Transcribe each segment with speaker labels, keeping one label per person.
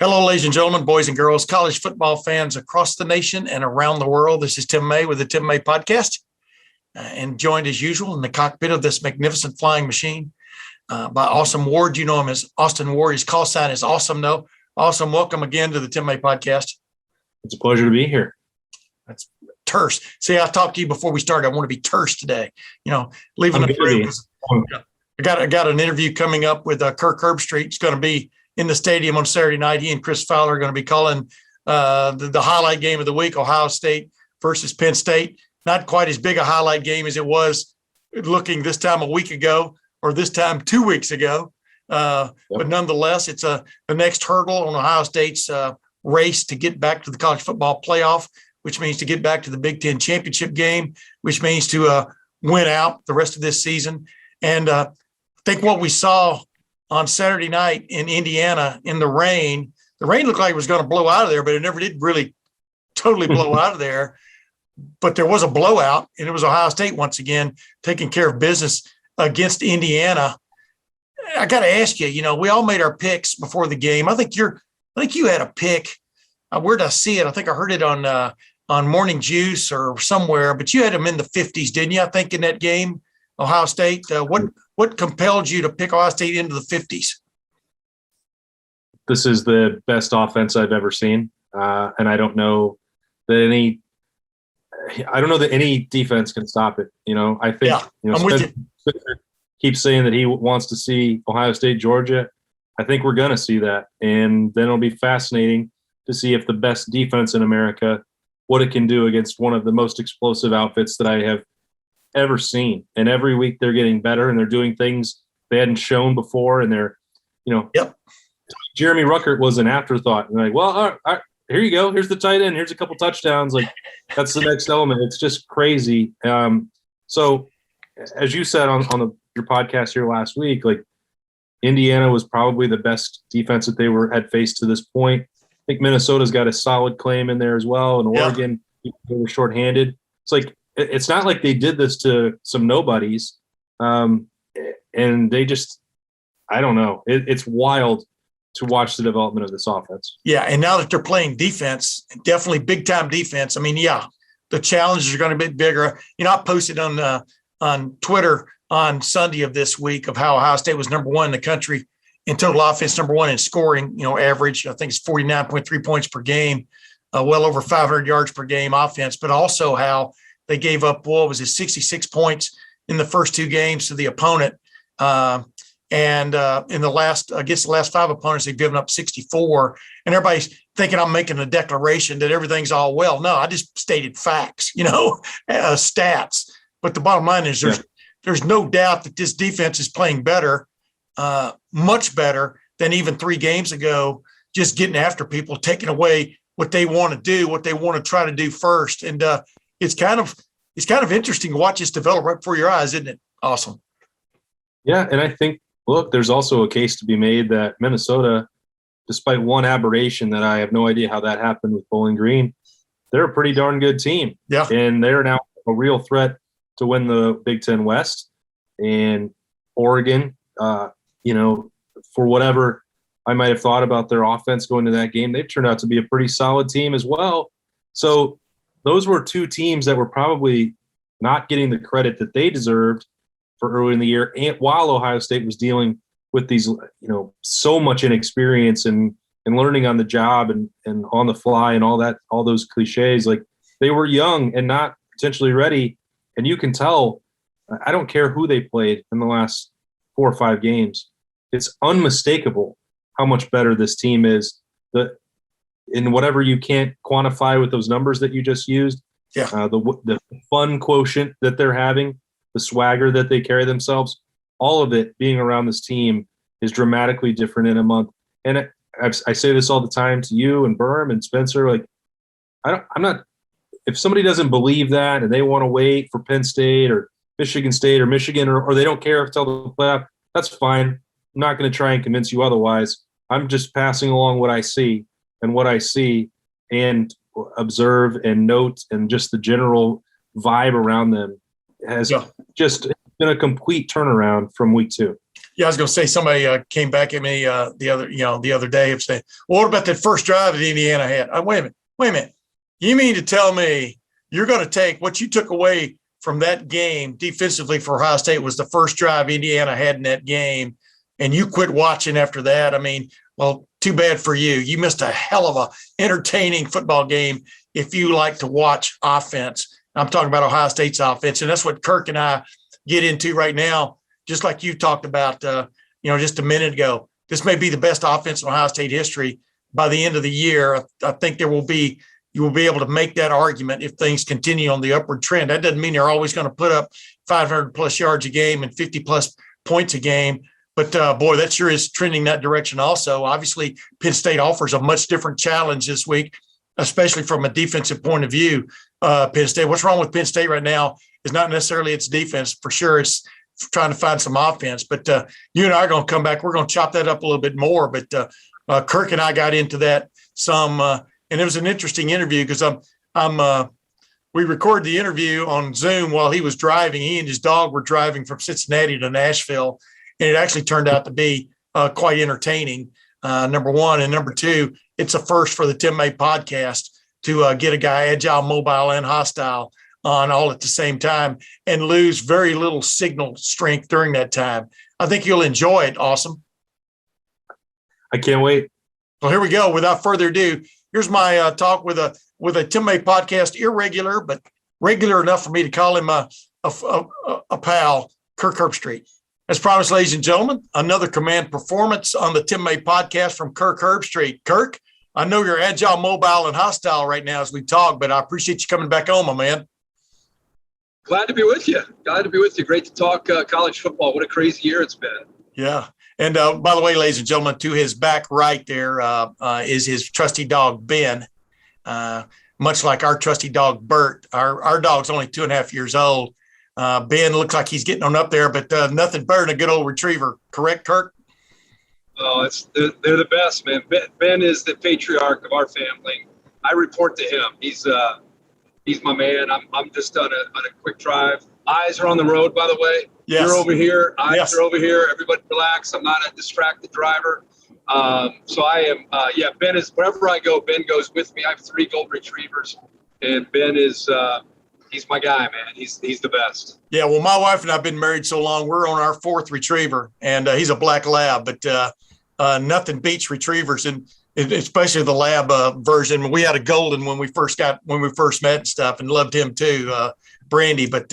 Speaker 1: Hello, ladies and gentlemen, boys and girls, college football fans across the nation and around the world. This is Tim May with the Tim May Podcast, and joined as usual in the cockpit of this magnificent flying machine by Awesome Ward. You know him as Austin Ward. His call sign is Awesome No. Awesome, welcome again to the Tim May Podcast.
Speaker 2: It's a pleasure to be here.
Speaker 1: That's terse. See, I talked to you before we started. I want to be terse today. You know, leaving the parade. I got an interview coming up with Kirk Herbstreit. It's going to be in the stadium on Saturday night. He and Chris Fowler are going to be calling the highlight game of the week, Ohio State versus Penn State. Not quite as big a highlight game as it was looking this time a week ago or this time 2 weeks ago. But nonetheless, it's the next hurdle on Ohio State's race to get back to the college football playoff, which means to get back to the Big Ten championship game, which means to win out the rest of this season. And I think what we saw on Saturday night in Indiana in the rain looked like it was going to blow out of there, but it never did really totally blow out of there. But there was a blowout, and it was Ohio State once again taking care of business against Indiana. I got to ask you, you know, we all made our picks before the game. I think you had a pick. Where did I see it? I think I heard it on Morning Juice or somewhere, but you had them in the 50s, didn't you? I think in that game, Ohio State. What compelled you to pick Ohio State into the 50s?
Speaker 2: This is the best offense I've ever seen, and I don't know that any defense can stop it. You know, I think
Speaker 1: I'm with you.
Speaker 2: Spencer keeps saying that he wants to see Ohio State, Georgia. I think we're going to see that, and then it'll be fascinating to see if the best defense in America, what it can do against one of the most explosive outfits that I have ever seen. And every week they're getting better, and they're doing things they hadn't shown before. And they're, Jeremy Ruckert was an afterthought. And like, well, all right, here you go. Here's the tight end. Here's a couple touchdowns. Like, that's the next element. It's just crazy. So as you said on your podcast here last week, like, Indiana was probably the best defense that they had faced to this point. I think Minnesota's got a solid claim in there as well. And Oregon, they were shorthanded. It's like, it's not like they did this to some nobodies. And they just, I don't know. It's wild to watch the development of this offense.
Speaker 1: Yeah, and now that they're playing defense, definitely big-time defense, I mean, the challenges are going to be bigger. You know, I posted on Twitter on Sunday of this week of how Ohio State was number one in the country in total offense, number one in scoring, average. I think it's 49.3 points per game, well over 500 yards per game offense, but also how they gave up, 66 points in the first two games to the opponent. And in the last 5 opponents, they've given up 64. And everybody's thinking I'm making a declaration that everything's all well. No, I just stated facts, stats. But the bottom line is there's no doubt that this defense is playing better, much better than even 3 games ago, just getting after people, taking away what they want to do, what they want to try to do first. And it's kind of interesting to watch this develop right before your eyes, isn't it? Awesome.
Speaker 2: Yeah, and I think, look, there's also a case to be made that Minnesota, despite one aberration that I have no idea how that happened with Bowling Green, they're a pretty darn good team.
Speaker 1: Yeah.
Speaker 2: And they're now a real threat to win the Big Ten West. And Oregon, for whatever I might have thought about their offense going to that game, they've turned out to be a pretty solid team as well. So those were 2 teams that were probably not getting the credit that they deserved for early in the year, and while Ohio State was dealing with these, so much inexperience and learning on the job and on the fly and all those cliches. Like, they were young and not potentially ready. And you can tell, I don't care who they played in the last 4 or 5 games. It's unmistakable how much better this team is. In whatever you can't quantify with those numbers that you just used, the fun quotient that they're having, the swagger that they carry themselves, all of it being around this team is dramatically different in a month. And I say this all the time to you and Berm and Spencer, like, if somebody doesn't believe that and they want to wait for Penn State or Michigan State or Michigan, or they don't care until the playoff, that's fine. I'm not going to try and convince you otherwise. I'm just passing along what I see, and what I see and observe and note, and just the general vibe around them has just been a complete turnaround from week 2.
Speaker 1: Yeah, I was going to say somebody came back at me the other day and said, "Well, what about that first drive that Indiana had?" Wait a minute. You mean to tell me you're going to take what you took away from that game defensively for Ohio State was the first drive Indiana had in that game, and you quit watching after that? I mean, well, too bad for you. You missed a hell of a entertaining football game if you like to watch offense. I'm talking about Ohio State's offense, and that's what Kirk and I get into right now, just like you talked about, just a minute ago. This may be the best offense in Ohio State history by the end of the year. I think you will be able to make that argument if things continue on the upward trend. That doesn't mean they're always going to put up 500 plus yards a game and 50 plus points a game. But boy, that sure is trending that direction also. Obviously, Penn State offers a much different challenge this week, especially from a defensive point of view. Penn State, what's wrong with Penn State right now is not necessarily its defense. For sure, it's trying to find some offense. But you and I are going to come back. We're going to chop that up a little bit more. But Kirk and I got into that some, and it was an interesting interview because we recorded the interview on Zoom while he was driving. He and his dog were driving from Cincinnati to Nashville, and it actually turned out to be quite entertaining, number one. And number two, it's a first for the Tim May podcast to get a guy agile, mobile, and hostile on all at the same time and lose very little signal strength during that time. I think you'll enjoy it. Awesome.
Speaker 2: I can't wait.
Speaker 1: Well, here we go. Without further ado, here's my talk with a Tim May podcast, irregular, but regular enough for me to call him a pal, Kirk Herbstreit. As promised, ladies and gentlemen, another command performance on the Tim May podcast from Kirk Herbstreit. Kirk, I know you're agile, mobile, and hostile right now as we talk, but I appreciate you coming back on, my man.
Speaker 3: Glad to be with you. Great to talk college football. What a crazy year it's been.
Speaker 1: Yeah. And by the way, ladies and gentlemen, to his back right there is his trusty dog, Ben. Much like our trusty dog, Bert. Our dog's only 2.5 years old. Ben looks like he's getting on up there, but nothing better than a good old retriever. Correct, Kirk?
Speaker 3: Oh, they're the best, man. Ben is the patriarch of our family. I report to him. He's my man. I'm just on a quick drive. Eyes are on the road, by the way.
Speaker 1: Yes.
Speaker 3: You're over here. Eyes
Speaker 1: Yes.
Speaker 3: are over here. Everybody relax. I'm not a distracted driver. So I am. Ben is wherever I go. Ben goes with me. I have 3 gold retrievers, and Ben is. He's my guy, man. He's the best.
Speaker 1: Yeah, well, my wife and I have been married so long. We're on our 4th retriever, and he's a black lab. But nothing beats retrievers, and especially the lab version. We had a golden when we first met and stuff, and loved him too, Brandy. But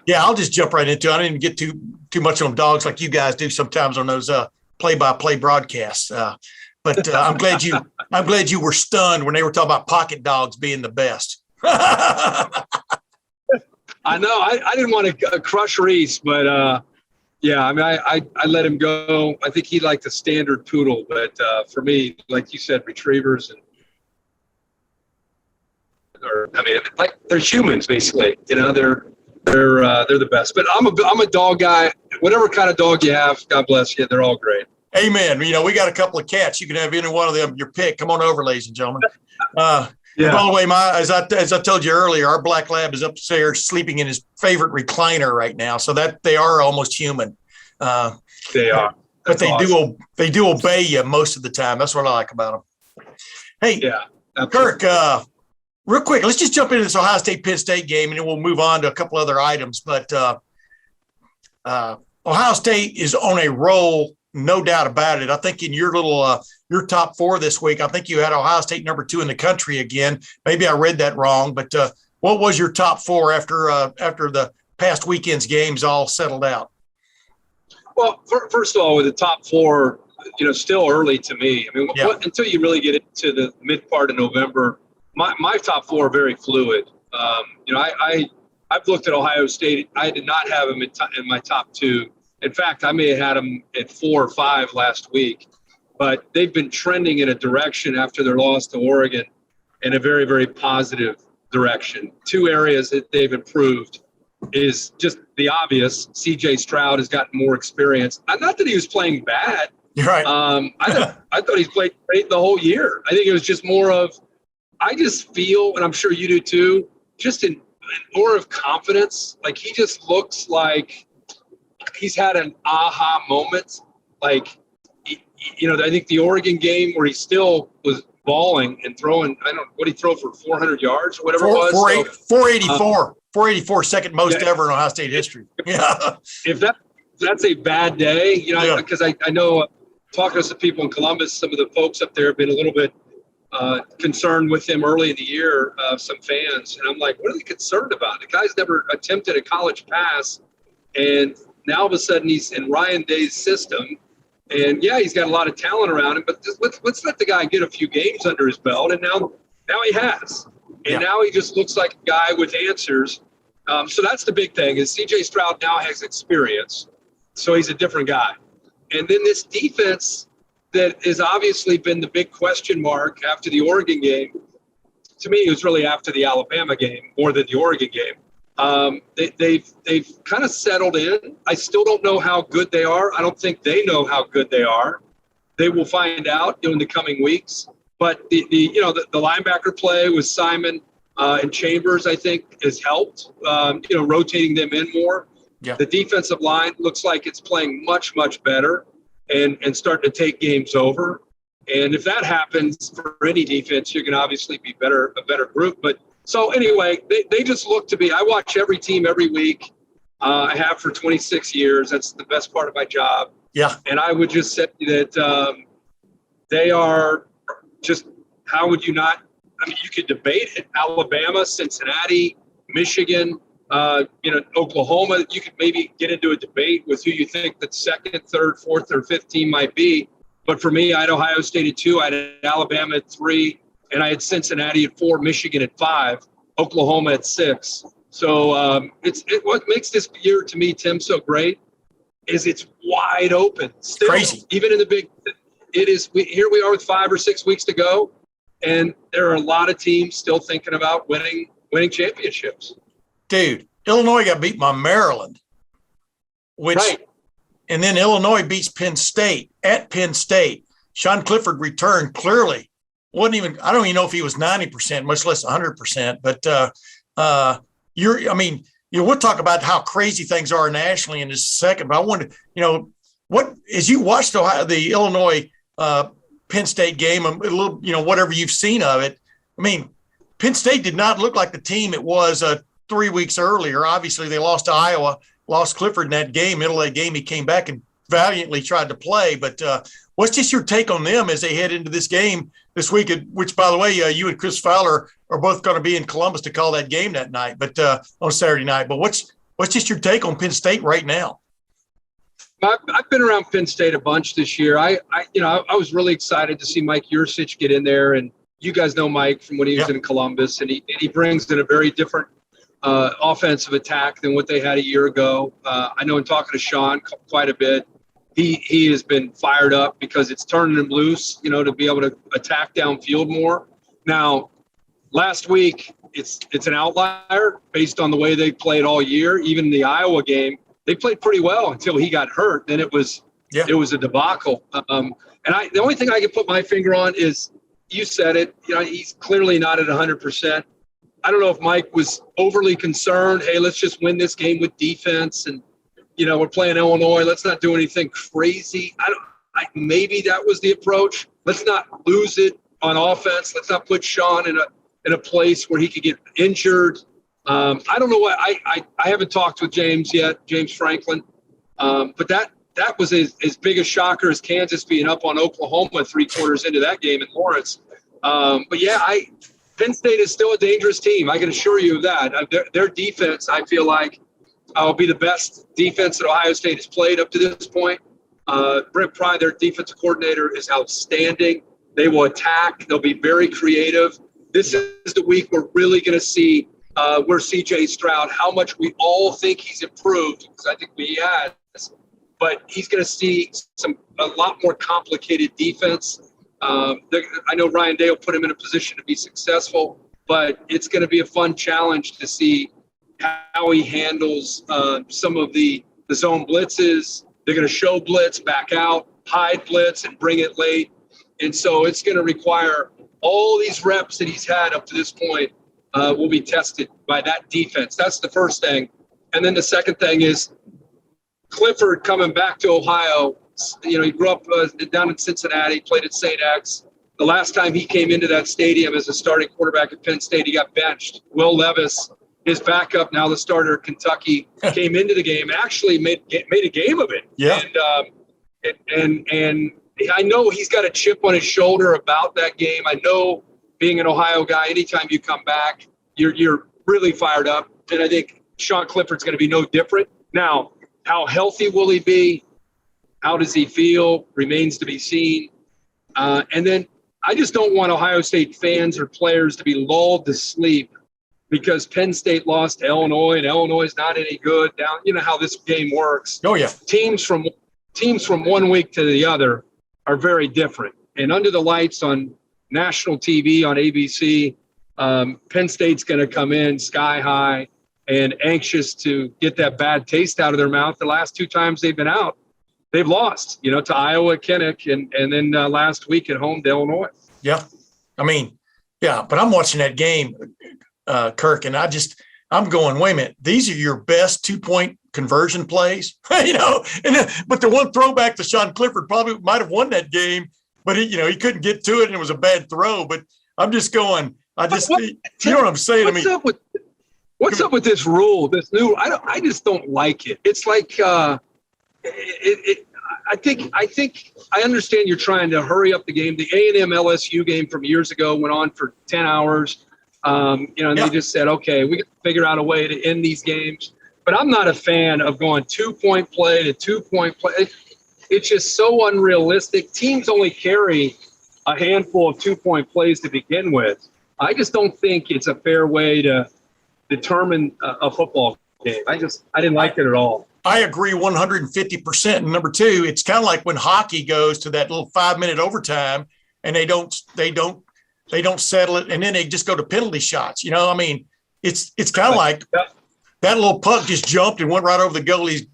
Speaker 1: yeah, I'll just jump right into it. I didn't get too much on dogs like you guys do sometimes on those play-by-play broadcasts. But I'm glad you were stunned when they were talking about pocket dogs being the best.
Speaker 3: I know. I didn't want to crush Reese, but I mean, I let him go. I think he liked a standard poodle, but for me, like you said, retrievers like they're humans basically. You know, they're the best. But I'm a dog guy. Whatever kind of dog you have, God bless you. They're all great.
Speaker 1: Amen. You know, we got a couple of cats. You can have any one of them your pick. Come on over, ladies and gentlemen.
Speaker 3: Yeah.
Speaker 1: By the way, as I told you earlier, our black lab is upstairs sleeping in his favorite recliner right now, so that they are almost human.
Speaker 3: They are,
Speaker 1: but they do obey you most of the time. That's what I like about them. Hey, Kirk, real quick, let's just jump into this Ohio State Penn State game, and then we'll move on to a couple other items. But Ohio State is on a roll, no doubt about it. I think in your little your top 4 this week, I think you had Ohio State number 2 in the country again. Maybe I read that wrong, but what was your top 4 after the past weekend's games all settled out?
Speaker 3: Well, first of all, with the top 4, still early to me. I mean, until you really get into the mid part of November, my top 4 are very fluid. I've looked at Ohio State. I did not have them in my top 2. In fact, I may have had them at 4 or 5 last week. But they've been trending in a direction after their loss to Oregon in a very, very positive direction. 2 areas that they've improved is just the obvious. C.J. Stroud has gotten more experience. Not that he was playing bad.
Speaker 1: You're right.
Speaker 3: I thought he's played great the whole year. I think it was just more of, I just feel, and I'm sure you do too, just an aura of confidence. Like he just looks like he's had an aha moment. Like, I think the Oregon game where he still was balling and throwing, I don't know what he threw for 400 yards or whatever it was.
Speaker 1: 484, second most ever in Ohio State history. Yeah.
Speaker 3: If that's a bad day, because I know talking to some people in Columbus, some of the folks up there have been a little bit concerned with him early in the year, some fans. And I'm like, what are they concerned about? The guy's never attempted a college pass. And now all of a sudden he's in Ryan Day's system. And yeah, he's got a lot of talent around him, but let's let the guy get a few games under his belt. And now he has. And now he just looks like a guy with answers. So that's the big thing is CJ Stroud now has experience. So he's a different guy. And then this defense that has obviously been the big question mark after the Oregon game. To me, it was really after the Alabama game more than the Oregon game. They've kind of settled in. I still don't know how good they are. I don't think they know how good they are. They will find out in the coming weeks. But the linebacker play with Simon and Chambers, I think, has helped. Rotating them in more. Yeah. The defensive line looks like it's playing much, much better and starting to take games over. And if that happens for any defense, you can obviously be a better group. But so anyway, they just look to be. I watch every team every week. I have for 26 years. That's the best part of my job.
Speaker 1: Yeah.
Speaker 3: And I would just say that they are just. How would you not? I mean, you could debate it. Alabama, Cincinnati, Michigan, Oklahoma. You could maybe get into a debate with who you think the second, third, fourth, or fifth team might be. But for me, I had Ohio State at 2. I had Alabama at 3. And I had Cincinnati at 4, Michigan at 5, Oklahoma at 6. So what makes this year to me, Tim, so great is it's wide open. Still,
Speaker 1: crazy.
Speaker 3: Even in the big, it is. Here we are with 5 or 6 weeks to go, and there are a lot of teams still thinking about winning championships.
Speaker 1: Dude, Illinois got beat by Maryland, and then Illinois beats Penn State at Penn State. Sean Clifford returned clearly. I don't even know if he was 90%, much less 100%. But we'll talk about how crazy things are nationally in just a second. But I wanted, as you watched the Illinois Penn State game, a little, whatever you've seen of it. I mean, Penn State did not look like the team it was 3 weeks earlier. Obviously, they lost to Iowa, lost Clifford in that game. Middle of that game, he came back and valiantly tried to play. But what's just your take on them as they head into this game this week, which, by the way, you and Chris Fowler are both going to be in Columbus to call that game that night, but on Saturday night. But what's just your take on Penn State right now?
Speaker 3: I've been around Penn State a bunch this year. I was really excited to see Mike Yursich get in there, and you guys know Mike from when he was in Columbus, and he brings in a very different offensive attack than what they had a year ago. I know in talking to Sean quite a bit, he has been fired up because it's turning him loose, to be able to attack downfield more. Now, last week, it's an outlier based on the way they played all year. Even the Iowa game, they played pretty well until he got hurt. Then it was a debacle. The only thing I can put my finger on is, you said it, he's clearly not at 100%. I don't know if Mike was overly concerned. Hey, let's just win this game with defense, and we're playing Illinois. Let's not do anything crazy. Maybe that was the approach. Let's not lose it on offense. Let's not put Sean in a place where he could get injured. I don't know what I haven't talked with James yet, James Franklin. But that was as big a shocker as Kansas being up on Oklahoma 3 quarters into that game in Lawrence. Penn State is still a dangerous team. I can assure you of that. Their defense, I feel like, will be the best defense that Ohio State has played up to this point. Brent Pry, their defensive coordinator, is outstanding. They will attack. They'll be very creative. This is the week we're really going to see where CJ Stroud, how much we all think he's improved, because I think he has. But he's going to see a lot more complicated defense. I know Ryan Day will put him in a position to be successful, but it's going to be a fun challenge to see how he handles some of the zone blitzes. They're going to show blitz, back out, hide blitz, and bring it late. And so it's going to require all these reps that he's had up to this point will be tested by that defense. That's the first thing. And then the second thing is Clifford coming back to Ohio. You know, he grew up down in Cincinnati, played at St. X. The last time he came into that stadium as a starting quarterback at Penn State, he got benched. Will Levis, his backup, now the starter at Kentucky, came into the game, actually made a game of it.
Speaker 1: Yeah.
Speaker 3: And I know he's got a chip on his shoulder about that game. I know, being an Ohio guy, anytime you come back, you're really fired up. And I think Sean Clifford's going to be no different. Now, how healthy will he be? How does he feel? Remains to be seen. And then I just don't want Ohio State fans or players to be lulled to sleep because Penn State lost to Illinois and Illinois is not any good. Down, you know how this game works.
Speaker 1: Oh yeah.
Speaker 3: Teams from one week to the other are very different. And under the lights on national TV on ABC, Penn State's going to come in sky high and anxious to get that bad taste out of their mouth. The last 2 times they've been out, they've lost, you know, to Iowa, Kinnick, and then last week at home to Illinois.
Speaker 1: Yeah. I mean, yeah, but I'm watching that game, Kirk, and I'm going, wait a minute, these are your best 2-point conversion plays, you know, but the one throwback to Sean Clifford probably might have won that game, but he couldn't get to it and it was a bad throw. But I'm just going, you know what I'm saying?
Speaker 3: What's up with this rule? This new, I just don't like it. It's like, I think I understand you're trying to hurry up the game. The A&M LSU game from years ago went on for 10 hours. And they just said, okay, we got to figure out a way to end these games. But I'm not a fan of going 2-point play to 2-point play. It's just so unrealistic. Teams only carry a handful of 2-point plays to begin with. I just don't think it's a fair way to determine a football game. I didn't like it at all.
Speaker 1: I agree 150%. And number 2, it's kind of like when hockey goes to that little 5-minute overtime and they don't settle it, and then they just go to penalty shots. You know, I mean, it's kind of like that little puck just jumped and went right over the goalie's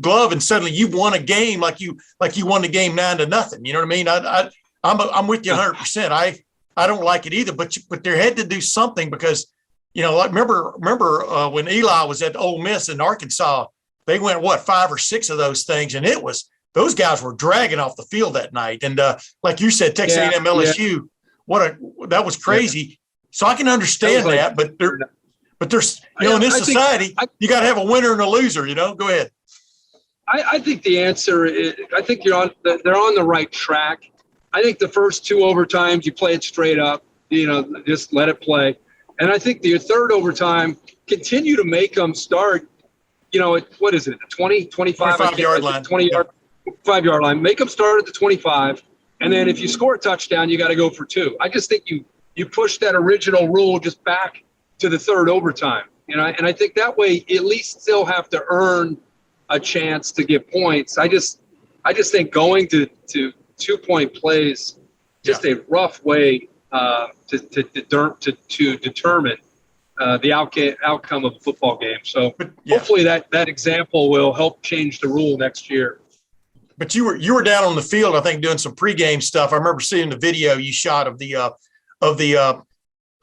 Speaker 1: glove, and suddenly you won a game like you won the game 9-0. You know what I mean? I'm with you 100%. I don't like it either, but they had to do something because, you know, like remember when Eli was at Ole Miss in Arkansas, they went 5 or 6 of those things, and those guys were dragging off the field that night. And like you said, Texas A&M LSU, that was crazy. Yeah. So I can understand that, but there's in this society, you got to have a winner and a loser. You know, go ahead.
Speaker 3: I think the answer is, I think they're on the right track. I think the first 2 overtimes you play it straight up, you know, just let it play. And I think the third overtime, continue to make them start, you know, what is it, the 20, 25?
Speaker 1: 25-yard line.
Speaker 3: 25-yard line. Make them start at the 25. And then if you score a touchdown, you got to go for 2. I just think you push that original rule just back to the third overtime. You know, and I think that way you at least still have to earn a chance to get points. I just think going to 2-point plays just a rough way to determine the outcome of a football game. So hopefully that example will help change the rule next year.
Speaker 1: But you were down on the field, I think, doing some pregame stuff. I remember seeing the video you shot of the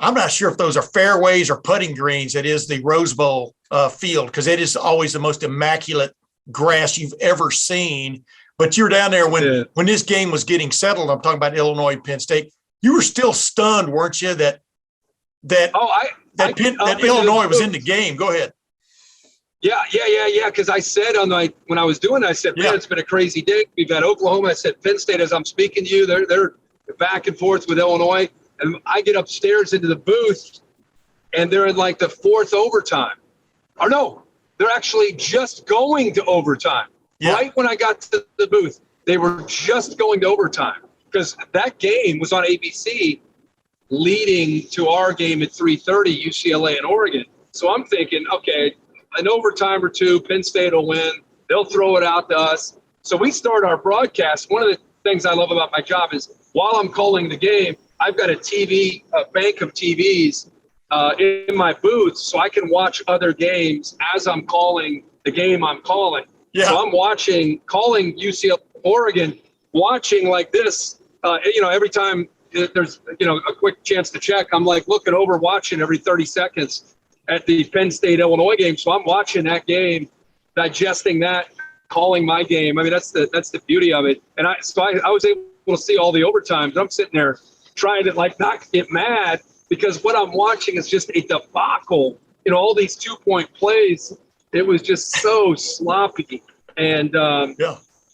Speaker 1: I'm not sure if those are fairways or putting greens. It is the Rose Bowl field, because it is always the most immaculate grass you've ever seen. But you were down there when this game was getting settled. I'm talking about Illinois, Penn State. You were still stunned, weren't you? That Illinois was in the game. Go ahead.
Speaker 3: Yeah. Because I said when I was doing it, I said, man, it's been a crazy day. We've had Oklahoma. I said, Penn State, as I'm speaking to you, they're back and forth with Illinois. And I get upstairs into the booth, and they're in like the 4th overtime. Or no, they're actually just going to overtime. Yeah. Right when I got to the booth, they were just going to overtime because that game was on ABC leading to our game at 3:30, UCLA and Oregon. So I'm thinking, okay, an overtime or 2, Penn State will win. They'll throw it out to us. So we start our broadcast. One of the things I love about my job is while I'm calling the game, I've got a bank of TVs in my booth so I can watch other games as I'm calling the game I'm calling. Yeah. So I'm calling UCLA, Oregon, watching like this, every time there's, a quick chance to check, I'm like looking over, watching every 30 seconds at the Penn State Illinois game. So I'm watching that game, digesting that calling my game. I mean, that's the beauty of it. And I was able to see all the overtimes. I'm sitting there trying to not get mad because what I'm watching is just a debacle. All these 2-point plays. It was just so sloppy. And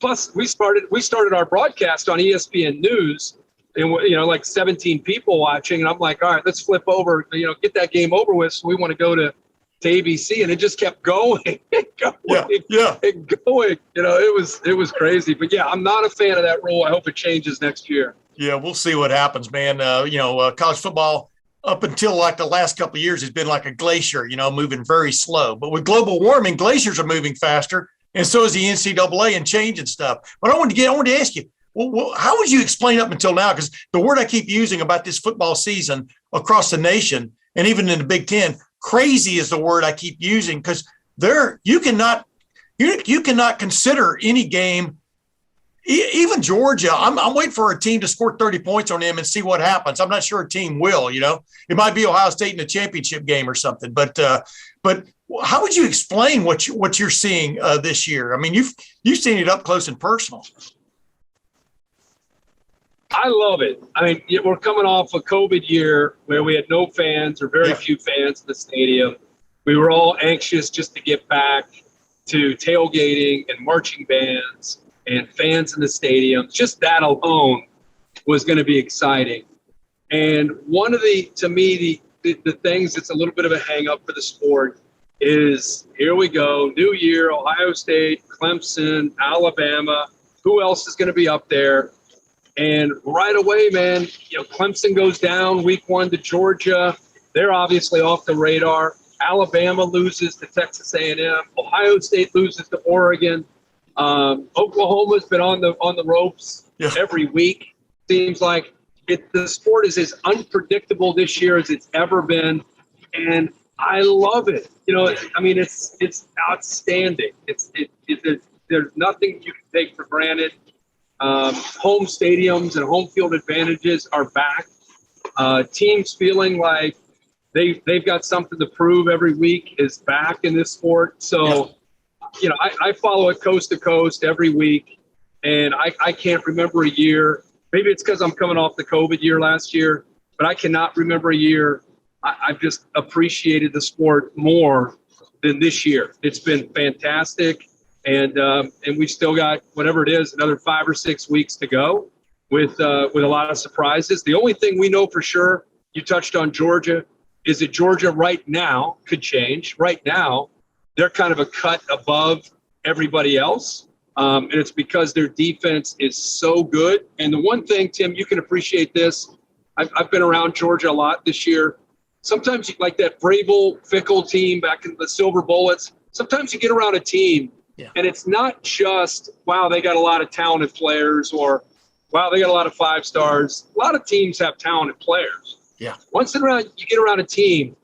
Speaker 3: plus we started our broadcast on ESPN News, and 17 people watching, and I'm like, all right, let's flip over, get that game over with. So we want to go to ABC, and it just kept going and going and going. It was crazy. But yeah, I'm not a fan of that rule. I hope it changes next year.
Speaker 1: Yeah, we'll see what happens, man. College football up until the last couple of years has been like a glacier, moving very slow. But with global warming, glaciers are moving faster, and so is the NCAA and changing stuff. But I wanted to ask you, well, how would you explain up until now? Because the word I keep using about this football season across the nation and even in the Big Ten, crazy is the word I keep using, because you cannot consider any game, even Georgia. I'm waiting for a team to score 30 points on them and see what happens. I'm not sure a team will. It might be Ohio State in a championship game or something. But how would you explain what you're seeing this year? I mean, you've seen it up close and personal.
Speaker 3: I love it. I mean, we're coming off a COVID year where we had no fans or very few fans in the stadium. We were all anxious just to get back to tailgating and marching bands and fans in the stadium. Just that alone was going to be exciting. And one of the things that's a little bit of a hang up for the sport is, here we go, new year, Ohio State, Clemson, Alabama. Who else is going to be up there? And right away, man, Clemson goes down week 1 to Georgia. They're obviously off the radar. Alabama loses to Texas A&M. Ohio State loses to Oregon. Oklahoma's been on the ropes every week. Seems like the sport is as unpredictable this year as it's ever been, and I love it. I mean, it's outstanding. There's nothing you can take for granted. Home stadiums and home field advantages are back. Teams feeling like they've got something to prove every week is back in this sport. So, I follow it coast to coast every week, and I can't remember a year. Maybe it's because I'm coming off the COVID year last year, but I cannot remember a year I've just appreciated the sport more than this year. It's been fantastic. And we still got, whatever it is, another 5 or 6 weeks to go with a lot of surprises. The only thing we know for sure, you touched on Georgia, is that Georgia right now could change. Right now, they're kind of a cut above everybody else. And it's because their defense is so good. And the one thing, Tim, you can appreciate this. I've been around Georgia a lot this year. Sometimes, like that Vrabel Fickle team back in the Silver Bullets, sometimes you get around a team, and it's not just, wow, they got a lot of talented players, or, wow, they got a lot of 5 stars. A lot of teams have talented players.
Speaker 1: Yeah.
Speaker 3: Once you get around a team,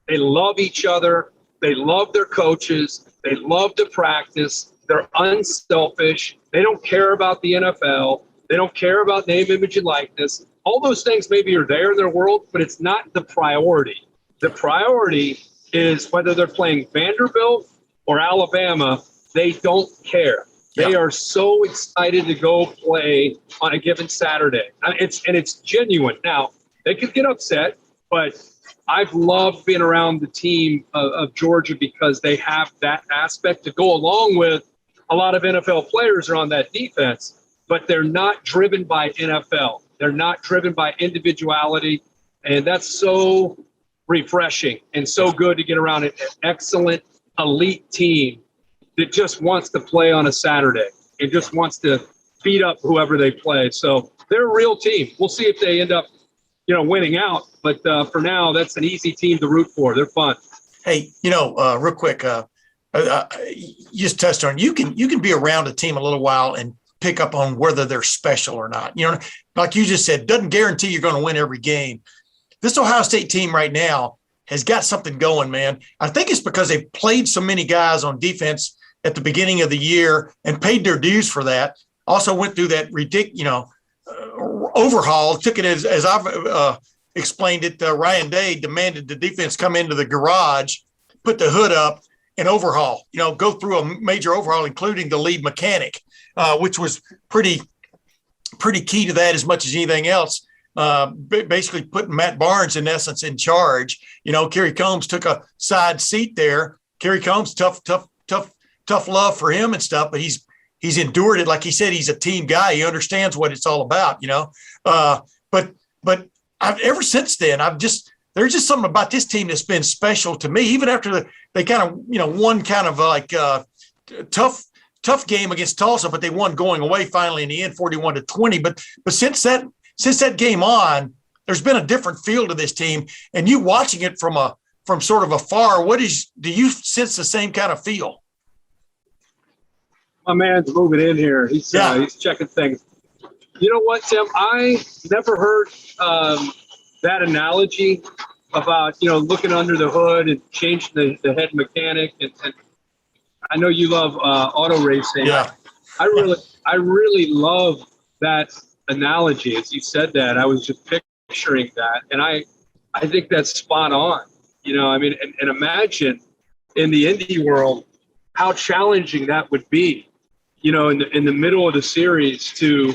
Speaker 3: they love each other. They love their coaches. They love to practice. They're unselfish. They don't care about the NFL. They don't care about name, image, and likeness. All those things maybe are there in their world, but it's not the priority. The priority is whether they're playing Vanderbilt or Alabama, they don't care. They are so excited to go play on a given Saturday. It's genuine. Now, they could get upset, but I've loved being around the team of Georgia because they have that aspect to go along with a lot of NFL players are on that defense, but they're not driven by NFL. They're not driven by individuality, and that's so refreshing and so good to get around an excellent elite team that just wants to play on a Saturday and just wants to beat up whoever they play. So they're a real team. We'll see if they end up, winning out. But for now, that's an easy team to root for. They're fun.
Speaker 1: Hey, real quick, you just touched on, you can be around a team a little while and pick up on whether they're special or not. Like you just said, doesn't guarantee you're going to win every game. This Ohio State team right now has got something going, man. I think it's because they've played so many guys on defense at the beginning of the year and paid their dues for that. Also went through that ridiculous, overhaul. Took it as I've explained it. Ryan Day demanded the defense come into the garage, put the hood up, an overhaul, go through a major overhaul, including the lead mechanic, which was pretty key to that as much as anything else. Basically putting Matt Barnes in essence in charge. Kerry Combs took a side seat there. Kerry Combs, tough love for him and stuff, but he's endured it. Like he said, he's a team guy. He understands what it's all about, but I've ever since then, there's just something about this team that's been special to me, even after they kind of, won kind of like tough game against Tulsa, but they won going away finally in the end, 41-20. But since that game on, there's been a different feel to this team, and you watching it from sort of afar, do you sense the same kind of feel?
Speaker 3: My man's moving in here. He's checking things. You know what, Tim? I never heard that analogy about, looking under the hood and changing the head mechanic. And I know you love auto racing.
Speaker 1: Yeah.
Speaker 3: I really love that analogy. As you said that, I was just picturing that. And I think that's spot on. And imagine in the indie world how challenging that would be, in the middle of the series to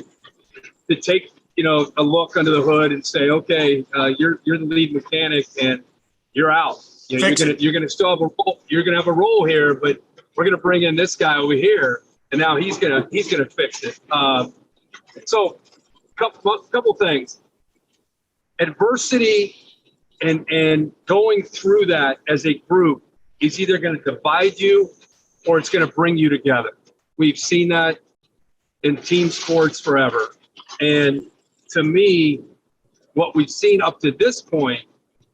Speaker 3: take, a look under the hood and say, okay, you're the lead mechanic and you're out. You're gonna still have a role. You're gonna have a role here, but we're gonna bring in this guy over here, and now he's gonna fix it. So, couple things. Adversity and going through that as a group is either going to divide you or it's going to bring you together. We've seen that in team sports forever. And to me, what we've seen up to this point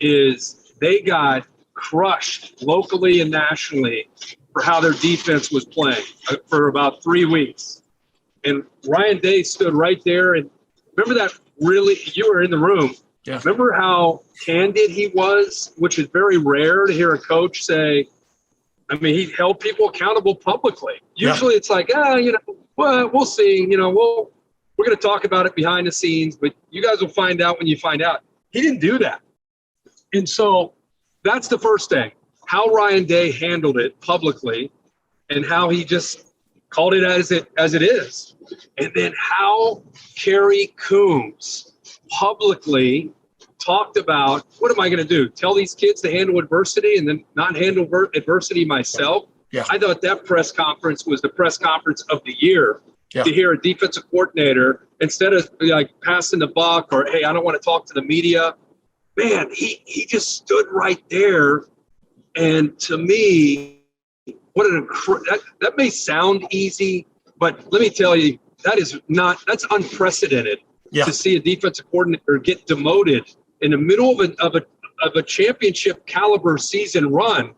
Speaker 3: is they got crushed locally and nationally for how their defense was playing for about 3 weeks. And Ryan Day stood right there. And remember that you were in the room.
Speaker 1: Yeah.
Speaker 3: Remember how candid he was, which is very rare to hear a coach say. He held people accountable publicly. Usually it's like, we'll see. We're going to talk about it behind the scenes, but you guys will find out when you find out. He didn't do that. And so that's the first thing, how Ryan Day handled it publicly and how he just called it as it is. And then how Kerry Coombs publicly talked about, what am I going to do? Tell these kids to handle adversity and then not handle adversity myself?
Speaker 1: Yeah.
Speaker 3: I thought that press conference was the press conference of the year. Yeah. To hear a defensive coordinator, instead of like passing the buck or, hey, I don't want to talk to the media, man, he just stood right there. And to me, that may sound easy, but let me tell you, that's unprecedented.
Speaker 1: Yeah.
Speaker 3: To see a defensive coordinator get demoted in the middle of a championship caliber season run,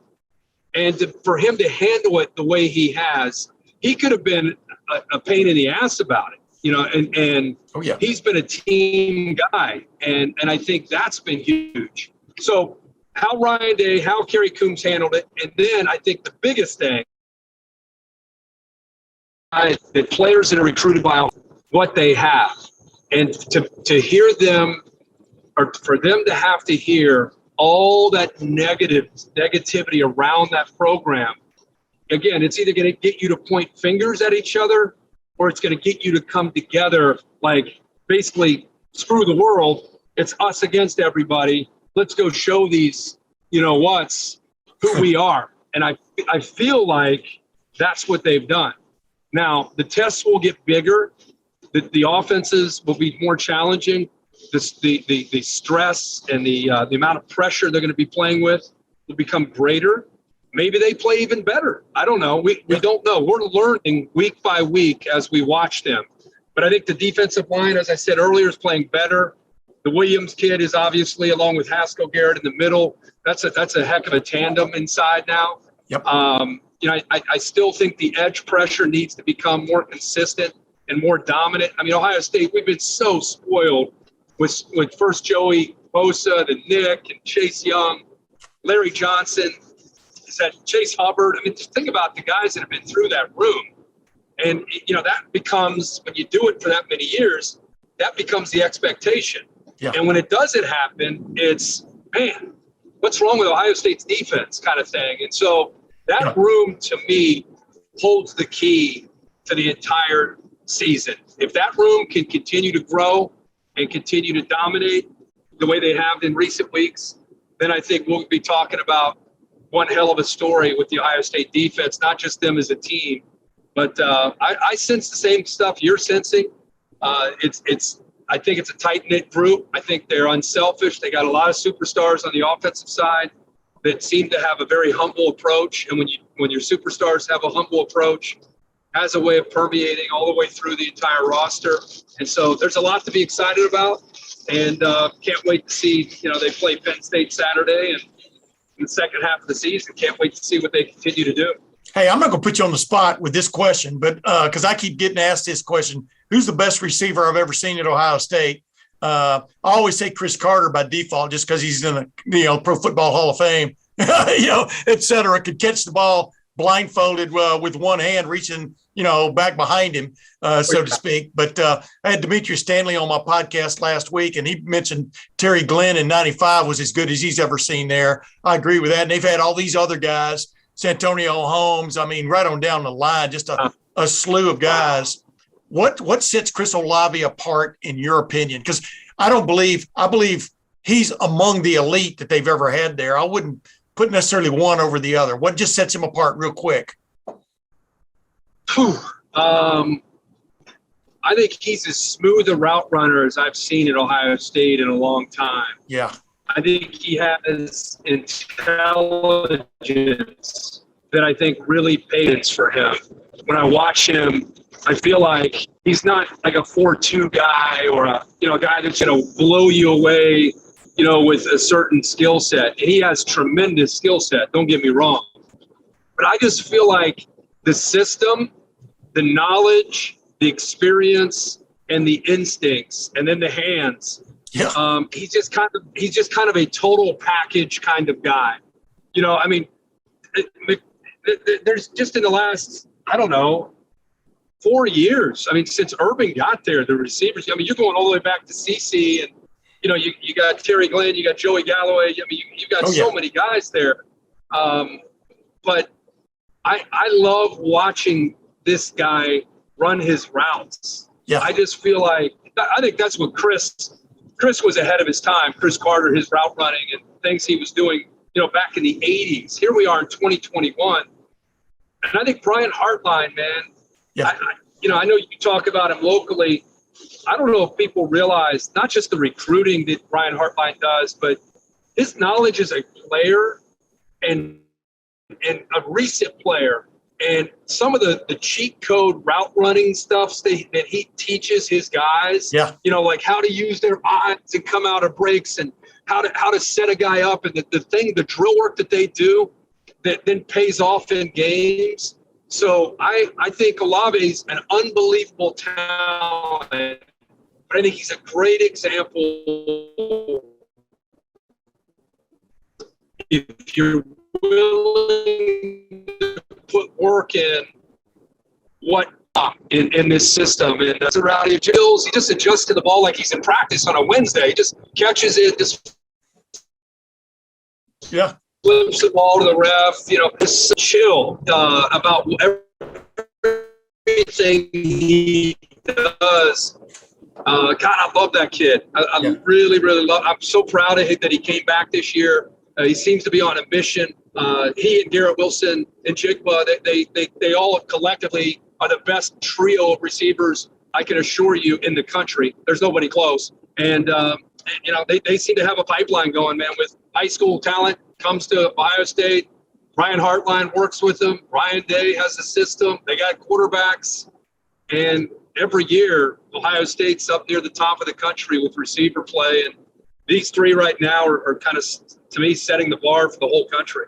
Speaker 3: and for him to handle it the way he has, he could have been a pain in the ass about it, and he's been a team guy, and I think that's been huge. So how Ryan Day, how Kerry Coombs handled it, and then I think the biggest thing, the players that are recruited by what they have. And to hear them, or for them to have to hear all that negativity around that program, again, it's either going to get you to point fingers at each other or it's going to get you to come together, like basically screw the world. It's us against everybody. Let's go show these, who we are. And I feel like that's what they've done. Now, the tests will get bigger. The offenses will be more challenging. The stress and the amount of pressure they're going to be playing with will become greater. Maybe they play even better. I don't know. We don't know. We're learning week by week as we watch them. But I think the defensive line, as I said earlier, is playing better. The Williams kid is obviously, along with Haskell Garrett in the middle, that's a heck of a tandem inside now.
Speaker 1: Yep.
Speaker 3: I still think the edge pressure needs to become more consistent and more dominant. Ohio State, we've been so spoiled with first Joey Bosa, then Nick and Chase Young, Larry Johnson, is that Chase Hubbard. Just think about the guys that have been through that room. And, that becomes, when you do it for that many years, that becomes the expectation. Yeah. And when it doesn't happen, it's, man, what's wrong with Ohio State's defense kind of thing. And so That room, to me, holds the key to the entire season. If that room can continue to grow and continue to dominate the way they have in recent weeks, then I think we'll be talking about one hell of a story with the Ohio State defense, not just them as a team. But I sense the same stuff you're sensing. I think it's a tight-knit group. I think they're unselfish. They got a lot of superstars on the offensive side that seem to have a very humble approach. And when your superstars have a humble approach, has a way of permeating all the way through the entire roster. And so there's a lot to be excited about. And can't wait to see, they play Penn State Saturday and in the second half of the season. Can't wait to see what they continue to do.
Speaker 1: Hey, I'm not going to put you on the spot with this question, but because I keep getting asked this question, who's the best receiver I've ever seen at Ohio State? I always say Chris Carter by default, just because he's in the Pro Football Hall of Fame, et cetera, could catch the ball blindfolded with one hand, reaching, back behind him, so to speak. But I had Demetrius Stanley on my podcast last week, and he mentioned Terry Glenn in 95 was as good as he's ever seen there. I agree with that. And they've had all these other guys, Santonio Holmes, right on down the line, just a slew of guys. What sets Chris Olave apart in your opinion? Because I believe he's among the elite that they've ever had there. I wouldn't put necessarily one over the other. What just sets him apart real quick?
Speaker 3: I think he's as smooth a route runner as I've seen at Ohio State in a long time.
Speaker 1: Yeah.
Speaker 3: I think he has intelligence that I think really pays for him. When I watch him, I feel like he's not like a 4-2 guy or a guy that's going to blow you away, with a certain skill set. And he has tremendous skill set. Don't get me wrong. But I just feel like the system, the knowledge, the experience, and the instincts, and then the hands.
Speaker 1: Yeah.
Speaker 3: He's just kind of a total package kind of guy. There's just in the last, 4 years. Since Urban got there, the receivers. You're going all the way back to CC, and you got Terry Glenn, you got Joey Galloway. You got so many guys there. But I love watching this guy run his routes. Yeah. I just feel like I think that's what Chris was ahead of his time. Chris Carter, his route running and things he was doing, back in the 80s. Here we are in 2021. And I think Brian Hartline, man, yeah. I know you talk about him locally. I don't know if people realize not just the recruiting that Brian Hartline does, but his knowledge as a player and a recent player and some of the cheat code route running stuff that he teaches his guys, like how to use their eyes and come out of breaks and how to set a guy up and the drill work that they do that then pays off in games. So I think Olave's an unbelievable talent, but I think he's a great example. If you're willing to put work in in this system, and that's a variety of drills. He just adjusts to the ball like he's in practice on a Wednesday. He just catches it, just flips the ball to the ref. Just chill about everything he does. God, I love that kid. I really, really love. I'm so proud of him that he came back this year. He seems to be on a mission. He and Garrett Wilson and Jigba, they all collectively are the best trio of receivers I can assure you in the country. There's nobody close. And, they seem to have a pipeline going, man, with high school talent comes to Ohio State. Brian Hartline works with them. Ryan Day has a system. They got quarterbacks. And every year, Ohio State's up near the top of the country with receiver play. And these three right now are kind of, to me, setting the bar for the whole country.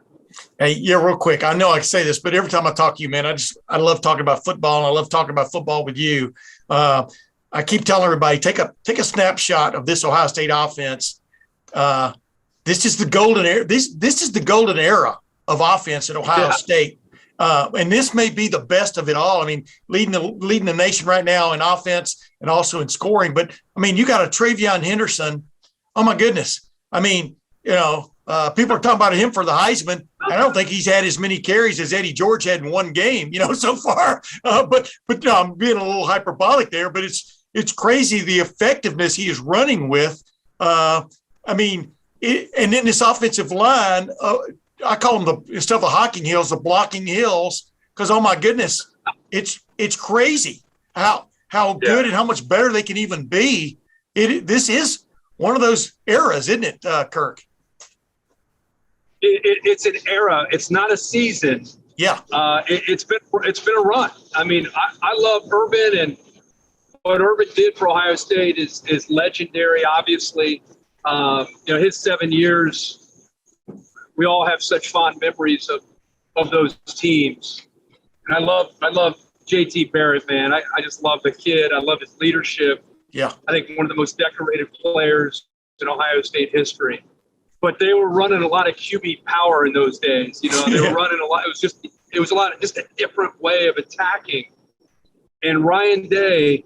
Speaker 1: Hey, real quick. I know I say this, but every time I talk to you, man, I love talking about football, and I love talking about football with you. I keep telling everybody, take a snapshot of this Ohio State offense. This is the golden era. This is the golden era of offense at Ohio State. And this may be the best of it all. Leading the nation right now in offense and also in scoring. But you got a TreVeyon Henderson. Oh my goodness. People are talking about him for the Heisman. I don't think he's had as many carries as Eddie George had in one game, so far. But I'm being a little hyperbolic there. But it's crazy the effectiveness he is running with. And then this offensive line, I call them instead of the hawking hills, the blocking hills, because oh my goodness, it's crazy how good and how much better they can even be. This is one of those eras, isn't it, Kirk?
Speaker 3: It's an era. It's not a season.
Speaker 1: Yeah.
Speaker 3: It's been a run. I mean, I love Urban, and what Urban did for Ohio State is legendary. Obviously, his 7 years, we all have such fond memories of those teams. And I love JT Barrett, man. I just love the kid. I love his leadership.
Speaker 1: Yeah.
Speaker 3: I think one of the most decorated players in Ohio State history. But they were running a lot of QB power in those days. They were running a lot. It was a different way of attacking. And Ryan Day,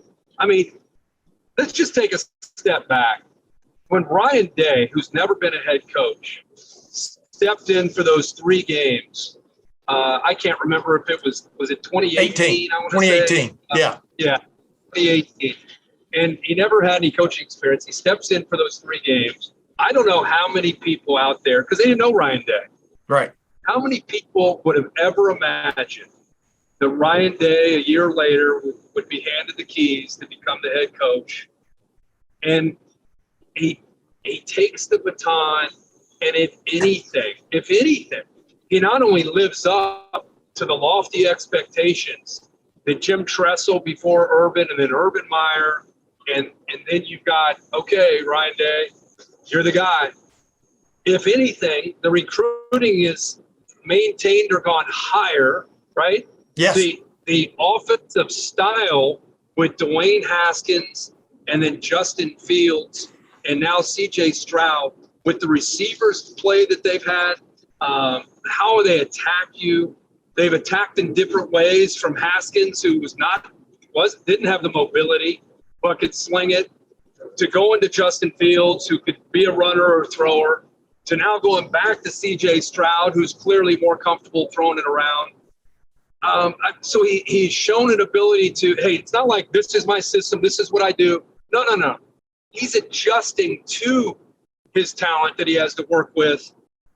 Speaker 3: let's just take a step back. When Ryan Day, who's never been a head coach, stepped in for those 3 games, I can't remember if it was it 2018?
Speaker 1: 2018, yeah.
Speaker 3: Yeah, 2018. And he never had any coaching experience. He steps in for those 3 games. I don't know how many people out there, because they didn't know Ryan Day.
Speaker 1: Right.
Speaker 3: How many people would have ever imagined that Ryan Day, a year later, would be handed the keys to become the head coach? And he takes the baton, and if anything, he not only lives up to the lofty expectations that Jim Tressel before Urban, and then Urban Meyer, and then you've got, okay, Ryan Day, you're the guy. If anything, the recruiting is maintained or gone higher, right?
Speaker 1: Yes.
Speaker 3: The offensive style with Dwayne Haskins and then Justin Fields and now C.J. Stroud, with the receivers play that they've had, how they attack you. They've attacked in different ways, from Haskins, who didn't have the mobility, but could sling it, to going to Justin Fields, who could be a runner or a thrower, to now going back to C.J. Stroud, who's clearly more comfortable throwing it around. So he's shown an ability to, hey, it's not like this is my system, this is what I do. No. He's adjusting to his talent that he has to work with.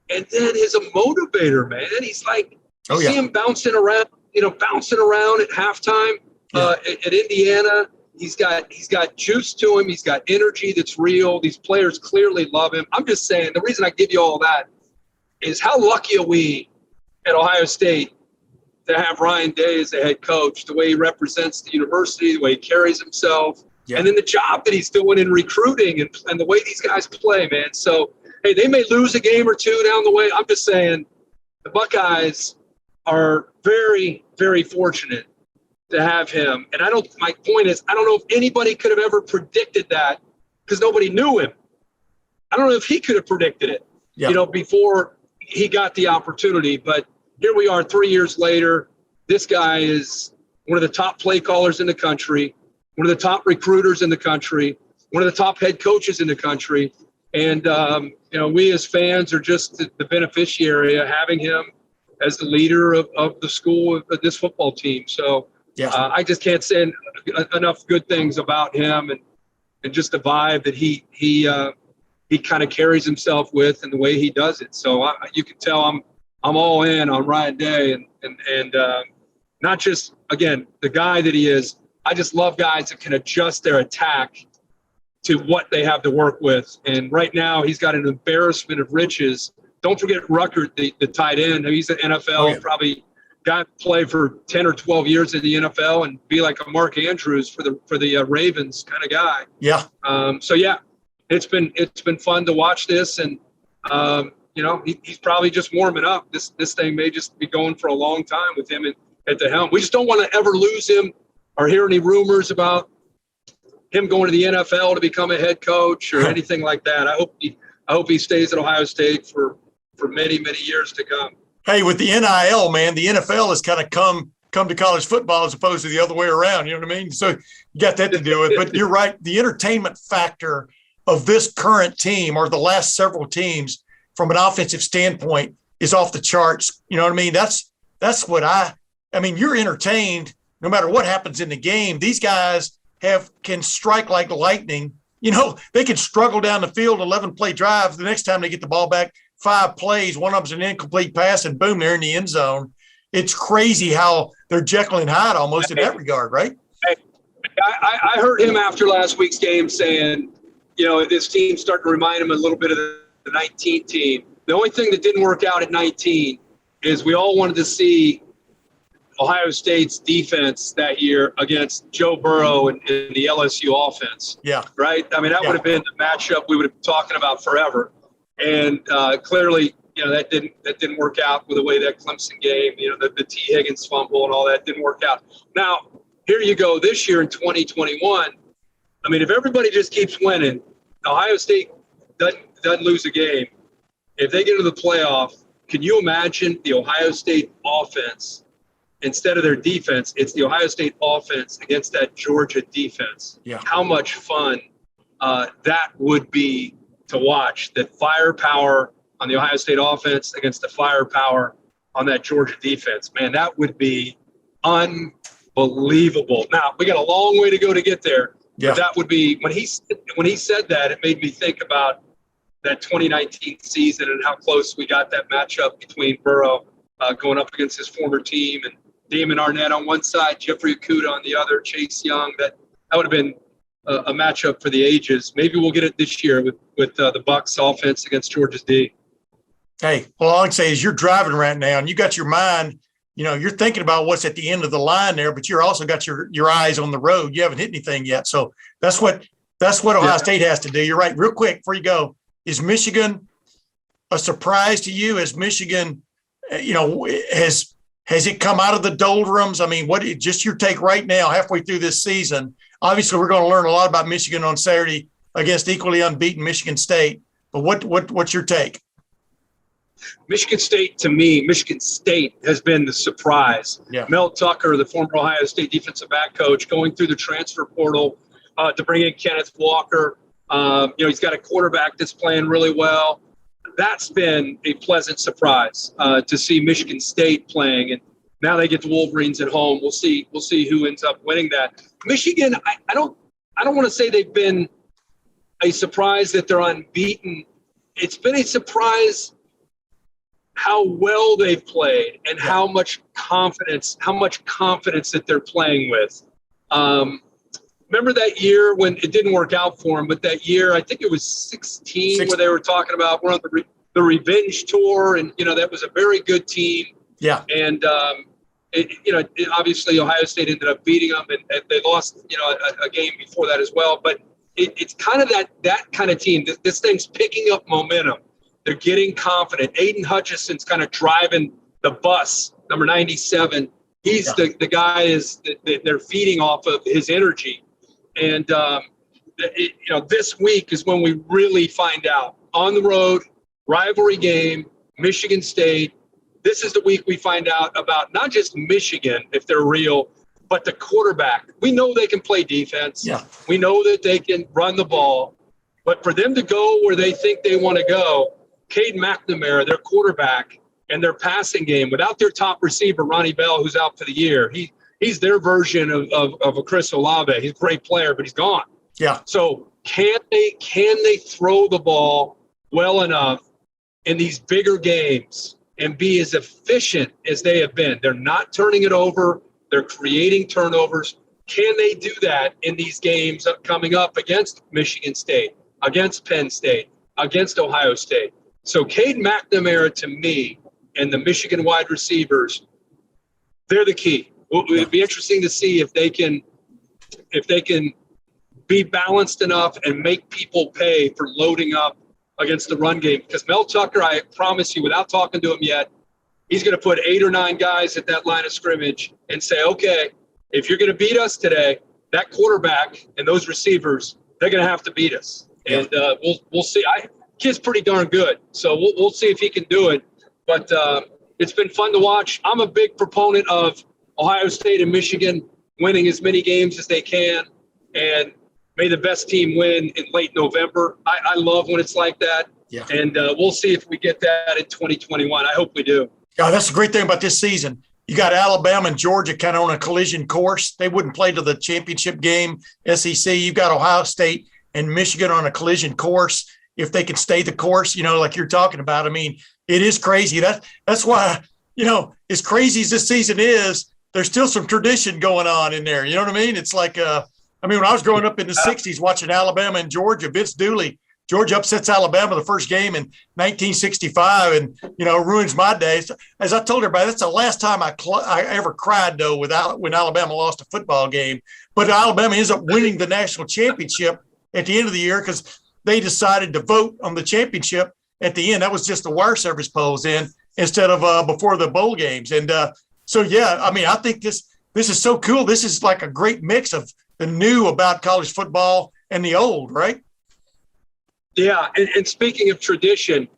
Speaker 3: And then he's a motivator, man. He's like, see him bouncing around at halftime at Indiana. He's got juice to him. He's got energy that's real. These players clearly love him. I'm just saying, the reason I give you all that is how lucky are we at Ohio State to have Ryan Day as the head coach, the way he represents the university, the way he carries himself, and then the job that he's doing in recruiting and the way these guys play, man. So, hey, they may lose a game or two down the way. I'm just saying the Buckeyes are very, very fortunate to have him. And my point is, I don't know if anybody could have ever predicted that, because nobody knew him. I don't know if he could have predicted it, before he got the opportunity. But here we are 3 years later. This guy is one of the top play callers in the country, one of the top recruiters in the country, one of the top head coaches in the country. And, we as fans are just the beneficiary of having him as the leader of the school, of this football team. So, I just can't say enough good things about him and just the vibe that he kind of carries himself with and the way he does it. So you can tell I'm all in on Ryan Day and not just, again, the guy that he is. I just love guys that can adjust their attack to what they have to work with. And right now he's got an embarrassment of riches. Don't forget Ruckert, the tight end. He's an NFL, probably got to play for 10 or 12 years in the NFL and be like a Mark Andrews for the Ravens kind of guy. Yeah. It's been fun to watch this, and he's probably just warming up. This thing may just be going for a long time with him at the helm. We just don't want to ever lose him or hear any rumors about him going to the NFL to become a head coach or anything like that. I hope he stays at Ohio State for many, many years to come.
Speaker 1: Hey, with the NIL, man, the NFL has kind of come to college football as opposed to the other way around. You know what I mean? So you got that to deal with. But you're right. The entertainment factor of this current team, or the last several teams from an offensive standpoint is off the charts. You know what I mean? That's what I mean, you're entertained no matter what happens in the game. These guys can strike like lightning. You know, they can struggle down the field, 11-play drive. The next time they get the ball back, 5 plays, one of them's an incomplete pass, and boom, they're in the end zone. It's crazy how they're Jekyll and Hyde almost in that regard, right?
Speaker 3: I heard him after last week's game saying, you know, this team's starting to remind him a little bit of the 19 team. The only thing that didn't work out at 19 is we all wanted to see Ohio State's defense that year against Joe Burrow and the LSU offense.
Speaker 1: Yeah.
Speaker 3: Right? I mean, that would have been the matchup we would have been talking about forever. And clearly, you know, that didn't work out with the way that Clemson game, you know, the T. Higgins fumble and all that didn't work out. Now, here you go this year in 2021. I mean, if everybody just keeps winning, Ohio State doesn't lose a game. If they get into the playoff, can you imagine the Ohio State offense instead of their defense? It's the Ohio State offense against that Georgia defense.
Speaker 1: Yeah.
Speaker 3: How much fun that would be to watch, that firepower on the Ohio State offense against the firepower on that Georgia defense. Man, that would be unbelievable. Now, we got a long way to go to get there.
Speaker 1: Yeah.
Speaker 3: But that would be when he said that, it made me think about that 2019 season and how close we got that matchup between Burrow going up against his former team and Damon Arnett on one side, Jeffrey Okudah on the other, Chase Young. That would have been a matchup for the ages. Maybe we'll get it this year with the Bucs offense against Georgia's D.
Speaker 1: Hey, well, all I can say is you're driving right now and you got your mind, you know, you're thinking about what's at the end of the line there, but you're also got your eyes on the road. You haven't hit anything yet. So that's what Ohio State has to do. You're right. Real quick before you go, is Michigan a surprise to you? Is Michigan, you know, has it come out of the doldrums? I mean, just your take right now, halfway through this season? Obviously, we're going to learn a lot about Michigan on Saturday against equally unbeaten Michigan State. But what's your take?
Speaker 3: Michigan State, to me, Michigan State has been the surprise.
Speaker 1: Yeah.
Speaker 3: Mel Tucker, the former Ohio State defensive back coach, going through the transfer portal to bring in Kenneth Walker. You know, he's got a quarterback that's playing really well. That's been a pleasant surprise to see Michigan State playing, and now they get the Wolverines at home. We'll see who ends up winning that. Michigan, I don't want to say they've been a surprise that they're unbeaten. It's been a surprise how well they've played and how much confidence that they're playing with. Remember that year when it didn't work out for them, but that year, I think it was 16 where they were talking about we're on the revenge tour, and, you know, that was a very good team. Yeah. And, obviously Ohio State ended up beating them, and they lost, you know, a game before that as well. But it's kind of that kind of team. This thing's picking up momentum. They're getting confident. Aiden Hutchinson's kind of driving the bus, number 97. He's the guy they're feeding off of his energy. And, this week is when we really find out. On the road, rivalry game, Michigan State. This is the week we find out about not just Michigan, if they're real, but the quarterback. We know they can play defense. Yeah. We know that they can run the ball. But for them to go where they think they want to go, Cade McNamara, their quarterback, and their passing game, without their top receiver, Ronnie Bell, who's out for the year, he's their version of a Chris Olave. He's a great player, but he's gone. Yeah. So can they throw the ball well enough in these bigger games and be as efficient as they have been? They're not turning it over. They're creating turnovers. Can they do that in these games coming up against Michigan State, against Penn State, against Ohio State? So Cade McNamara, to me, and the Michigan wide receivers, they're the key. It'd be interesting to see if they can be balanced enough and make people pay for loading up against the run game. Because Mel Tucker, I promise you, without talking to him yet, he's going to put 8 or 9 guys at that line of scrimmage and say, okay, if you're going to beat us today, that quarterback and those receivers, they're going to have to beat us. And we'll see. Kid's pretty darn good, so we'll see if he can do it. But it's been fun to watch. I'm a big proponent of Ohio State and Michigan winning as many games as they can. And may the best team win in late November. I love when it's like that.
Speaker 1: Yeah.
Speaker 3: And we'll see if we get that in 2021. I hope we do.
Speaker 1: Yeah, that's the great thing about this season. You got Alabama and Georgia kind of on a collision course. They wouldn't play to the championship game, SEC. You've got Ohio State and Michigan on a collision course. If they can stay the course, like you're talking about. I mean, it is crazy. That's why, as crazy as this season is, there's still some tradition going on in there. You know what I mean? It's like, when I was growing up in the 60s watching Alabama and Georgia, Vince Dooley, Georgia upsets Alabama the first game in 1965 and, ruins my days. As I told everybody, that's the last time I ever cried, though, when Alabama lost a football game. But Alabama ends up winning the national championship at the end of the year because they decided to vote on the championship at the end. That was just the wire service polls instead of before the bowl games. And I think this is so cool. This is like a great mix of the new about college football and the old, right?
Speaker 3: Yeah, and speaking of tradition,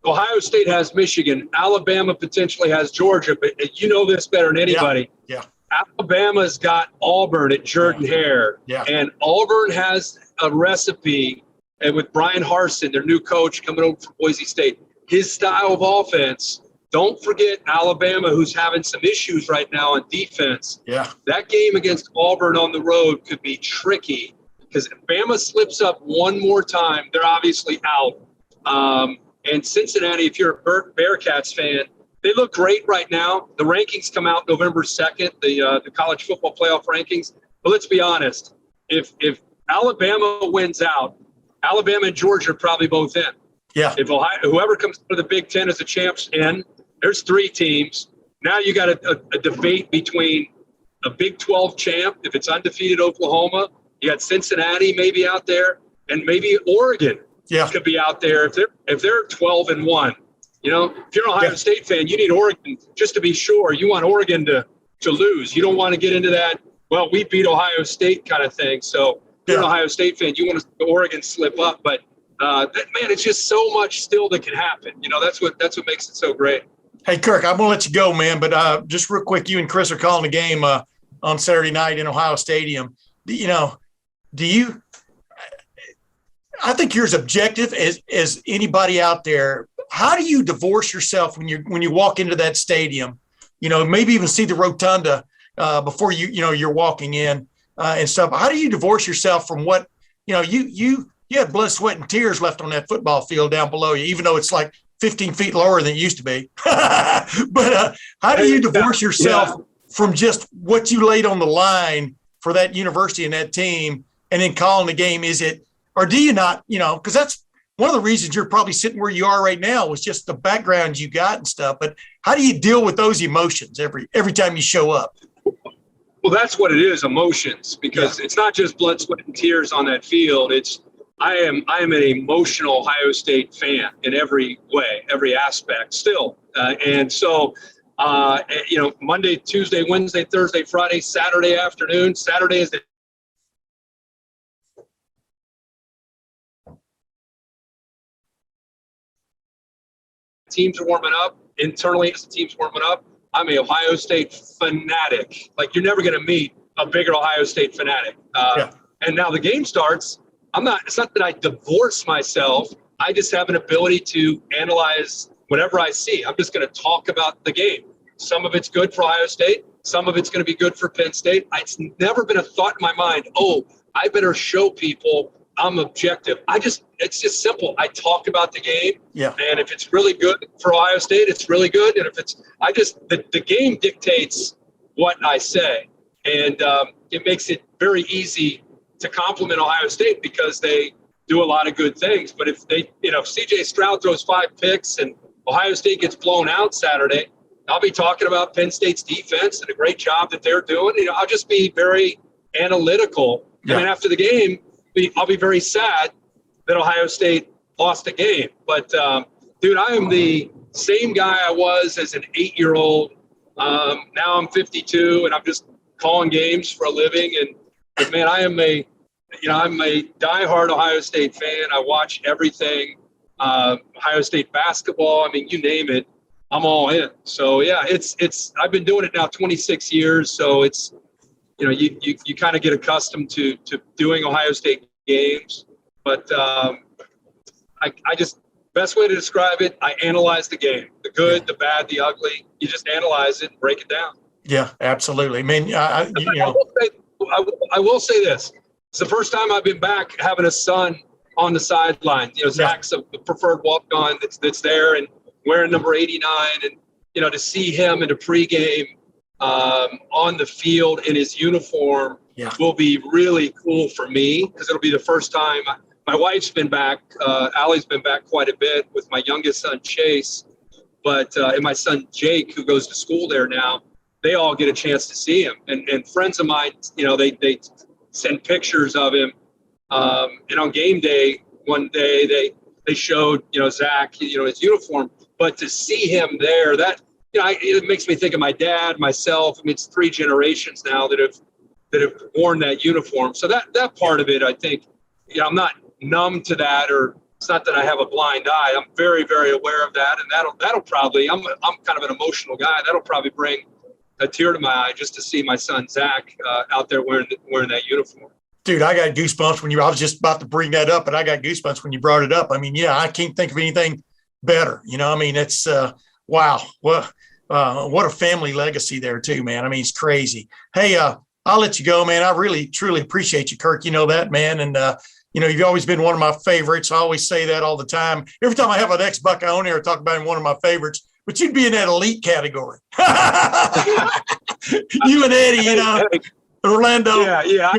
Speaker 3: Ohio State has Michigan. Alabama potentially has Georgia, but you know this better than anybody.
Speaker 1: Yeah.
Speaker 3: Alabama's got Auburn at Jordan-Hare.
Speaker 1: Yeah.
Speaker 3: And Auburn has a recipe, and with Brian Harsin, their new coach coming over from Boise State, his style of offense. Don't forget Alabama, who's having some issues right now on defense.
Speaker 1: Yeah.
Speaker 3: That game against Auburn on the road could be tricky. Because if Bama slips up one more time, they're obviously out. And Cincinnati, if you're a Bearcats fan, they look great right now. The rankings come out November 2nd, the college football playoff rankings. But let's be honest, if Alabama wins out, Alabama and Georgia are probably both in.
Speaker 1: Yeah.
Speaker 3: If whoever comes to the Big Ten as the champs in, there's 3 teams. Now you got a debate between a Big 12 champ, if it's undefeated Oklahoma. You got Cincinnati maybe out there, and maybe Oregon could be out there if they're 12-1. If you're an Ohio State fan, you need Oregon just to be sure. You want Oregon to lose. You don't want to get into that, well, we beat Ohio State kind of thing. So if you're an Ohio State fan, you want to see Oregon slip up. But it's just so much still that can happen. That's what makes it so great.
Speaker 1: Hey, Kirk, I'm going to let you go, man. But just real quick, you and Chris are calling the game on Saturday night in Ohio Stadium. I think you're as objective as anybody out there. How do you divorce yourself when you walk into that stadium? Maybe even see the rotunda before you're walking in and stuff. How do you divorce yourself from what you have blood, sweat, and tears left on that football field down below you, even though it's like 15 feet lower than it used to be. But how do you divorce yourself from just what you laid on the line for that university and that team, and then calling the game? Or do you not, because that's one of the reasons you're probably sitting where you are right now was just the background you got and stuff. But how do you deal with those emotions every time you show up?
Speaker 3: Well, that's what it is, emotions, because it's not just blood, sweat, and tears on that field. I am an emotional Ohio State fan in every way, every aspect still. And so, Monday, Tuesday, Wednesday, Thursday, Friday, Saturday afternoon. Saturday is the teams are warming up. Internally, as the team's warming up, I'm a Ohio State fanatic. Like, you're never going to meet a bigger Ohio State fanatic. And now the game starts. It's not that I divorce myself. I just have an ability to analyze whatever I see. I'm just going to talk about the game. Some of it's good for Ohio State. Some of it's going to be good for Penn State. It's never been a thought in my mind, I better show people I'm objective. It's just simple. I talk about the game. Yeah. And if it's really good for Ohio State, it's really good. And if the game dictates what I say. And it makes it very easy to compliment Ohio State because they do a lot of good things. But if CJ Stroud throws 5 picks and Ohio State gets blown out Saturday, I'll be talking about Penn State's defense and a great job that they're doing. I'll just be very analytical. Yeah. And then after the game, I'll be very sad that Ohio State lost a game. But, dude, I am the same guy I was as an 8-year-old. Now I'm 52, and I'm just calling games for a living. And man, I'm a diehard Ohio State fan. I watch everything. Ohio State basketball. I mean, you name it, I'm all in. So yeah, I've been doing it now 26 years. So it's you kind of get accustomed to doing Ohio State games. But I just, best way to describe it, I analyze the game, the good, the bad, the ugly. You just analyze it and break it down.
Speaker 1: Yeah, absolutely. I mean,
Speaker 3: I will say this. It's the first time I've been back having a son on the sideline. Zach's a preferred walk-on that's there and wearing number 89. And, to see him in a pregame on the field in his uniform will be really cool for me, because it'll be the first time. My wife's been back. Allie's been back quite a bit with my youngest son, Chase. But and my son, Jake, who goes to school there now, they all get a chance to see him. And friends of mine, they send pictures of him. And on game day, one day, they showed, Zach, his uniform. But to see him there, that, it makes me think of my dad, myself. I mean, it's 3 generations now that have worn that uniform. So that part of it, I think, I'm not numb to that, or it's not that I have a blind eye. I'm very, very aware of that. And that'll probably, I'm kind of an emotional guy. That'll probably bring a tear to my eye just to see my son, Zach, out there wearing that uniform.
Speaker 1: Dude, I got goosebumps I was just about to bring that up, but I got goosebumps when you brought it up. I mean, I can't think of anything better. I mean, it's, wow. What a family legacy there too, man. I mean, it's crazy. Hey, I'll let you go, man. I really, truly appreciate you, Kirk. You know that, man. And, you've always been one of my favorites. I always say that all the time. Every time I have an ex-Buckeye on here, I talk about him, one of my favorites, but you'd be in that elite category. You and Eddie, Orlando.
Speaker 3: Yeah.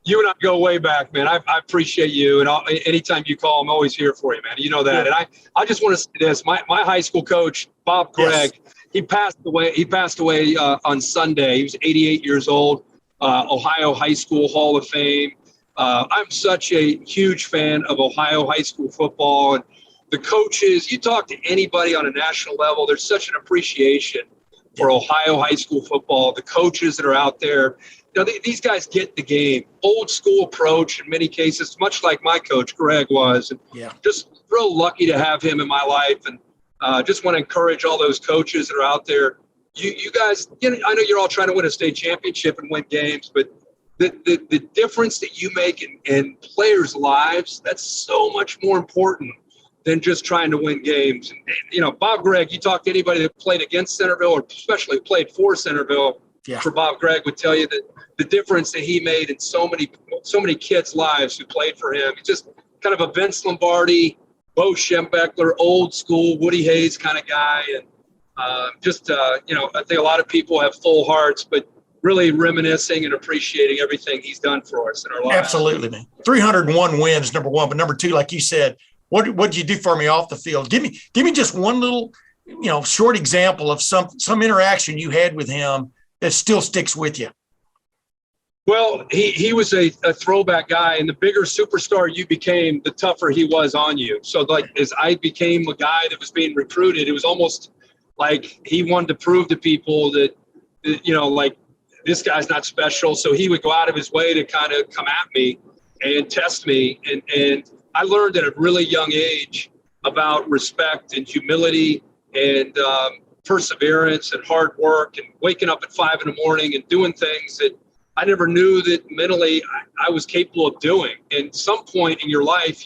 Speaker 3: You and I go way back, man. I appreciate you. And anytime you call, I'm always here for you, man. You know that. Yeah. And I just want to say this. My high school coach, Bob Gregg, he passed away. He passed away on Sunday. He was 88 years old, Ohio High School Hall of Fame. I'm such a huge fan of Ohio high school football. And the coaches, you talk to anybody on a national level, there's such an appreciation for Ohio high school football, the coaches that are out there. These guys get the game, old school approach in many cases, much like my coach, Greg, was. And just real lucky to have him in my life. And just want to encourage all those coaches that are out there. You guys, I know you're all trying to win a state championship and win games, but the difference that you make in players' lives, that's so much more important than just trying to win games. And Bob Gregg, you talk to anybody that played against Centerville, or especially played for Centerville, for Bob Gregg would tell you that the difference that he made in so many kids' lives who played for him. He's just kind of a Vince Lombardi, Bo Schembechler, old school, Woody Hayes kind of guy. And I think a lot of people have full hearts, but really reminiscing and appreciating everything he's done for us in our lives. Absolutely,
Speaker 1: man. 301 wins, number one. But number two, like you said, what'd you do for me off the field? Give me just one little, short example of some interaction you had with him that still sticks with you.
Speaker 3: Well, he was a throwback guy, and the bigger superstar you became, the tougher he was on you. So, as I became a guy that was being recruited, it was almost like he wanted to prove to people that, this guy's not special. So he would go out of his way to kind of come at me and test me. And I learned at a really young age about respect and humility and perseverance and hard work and waking up at 5 a.m. and doing things that I never knew that mentally I was capable of doing. And some point in your life,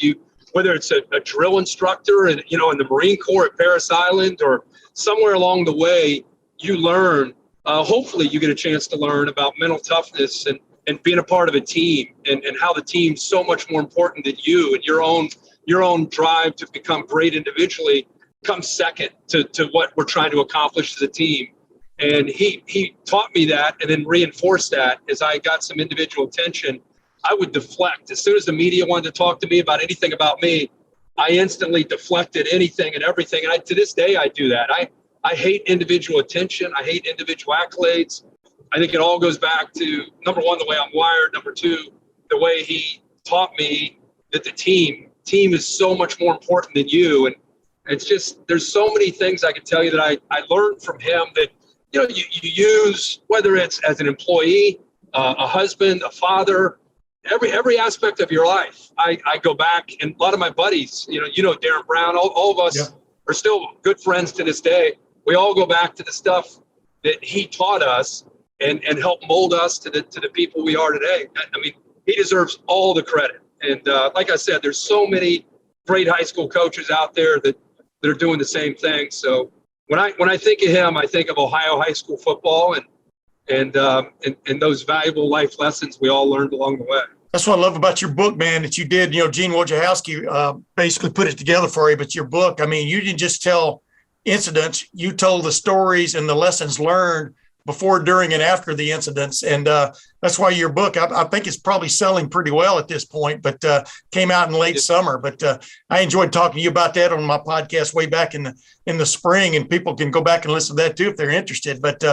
Speaker 3: whether it's a drill instructor and, in the Marine Corps at Parris Island or somewhere along the way, you learn, hopefully you get a chance to learn about mental toughness and being a part of a team and how the team's so much more important than you, and your own drive to become great individually comes second to what we're trying to accomplish as a team. And he taught me that and then reinforced that as I got some individual attention. I would deflect. As soon as the media wanted to talk to me about anything about me, I instantly deflected anything and everything. And to this day, I do that. I hate individual attention. I hate individual accolades. I think it all goes back to, number one, the way I'm wired. Number two, the way he taught me that the team is so much more important than you. And it's just, there's so many things I can tell you that I learned from him that, you use, whether it's as an employee, a husband, a father, every aspect of your life. I go back, and a lot of my buddies, Darren Brown, all of us are still good friends to this day. We all go back to the stuff that he taught us, and help mold us to the people we are today. I mean, he deserves all the credit. And like I said, there's so many great high school coaches out there that are doing the same thing. So when I think of him, I think of Ohio high school football and those valuable life lessons we all learned along the way.
Speaker 1: That's what I love about your book, man, that you did. You know, Gene Wojciechowski basically put it together for you, but your book, I mean, you didn't just tell incidents, you told the stories and the lessons learned before, during, and after the incidents. And that's why your book, I think it's probably selling pretty well at this point, but came out in late summer. But I enjoyed talking to you about that on my podcast way back in the spring, and people can go back and listen to that too if they're interested. But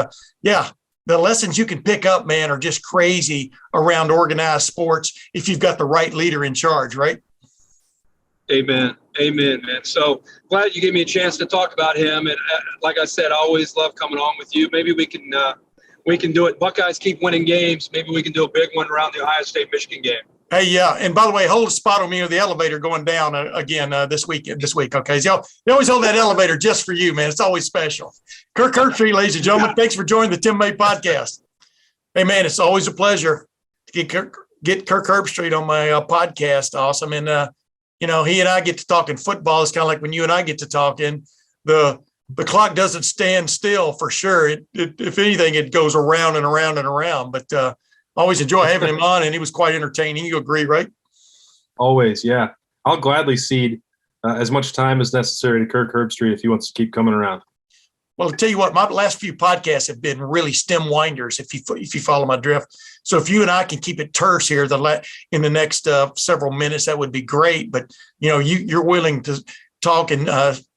Speaker 1: yeah, the lessons you can pick up, man, are just crazy around organized sports if you've got the right leader in charge, right?
Speaker 3: Amen, man. So glad you gave me a chance to talk about him. And like I said, I always love coming on with you. Maybe we can do it. Buckeyes keep winning games. Maybe we can do a big one around the Ohio State-Michigan game.
Speaker 1: Hey, yeah. And by the way, hold a spot on me with the elevator going down again this week. Okay. So they always hold that elevator just for you, man. It's always special. Kirk Herbstreit, ladies and gentlemen, thanks for joining the Tim May podcast. Hey, man, it's always a pleasure to get Kirk Herbstreit on my podcast. Awesome. And, you know, he and I get to talking football. It's kind of like when you and I get to talking, the clock doesn't stand still for sure. If anything, it goes around and around and around. But always enjoy having him on, and he was quite entertaining. You agree, right?
Speaker 2: Always, yeah. I'll gladly cede as much time as necessary to Kirk Herbstreit if he wants to keep coming around.
Speaker 1: Well, I'll tell you what, my last few podcasts have been really stem winders, if you follow my drift. So if you and I can keep it terse here in the next several minutes, that would be great. But, you know, you're willing to talk and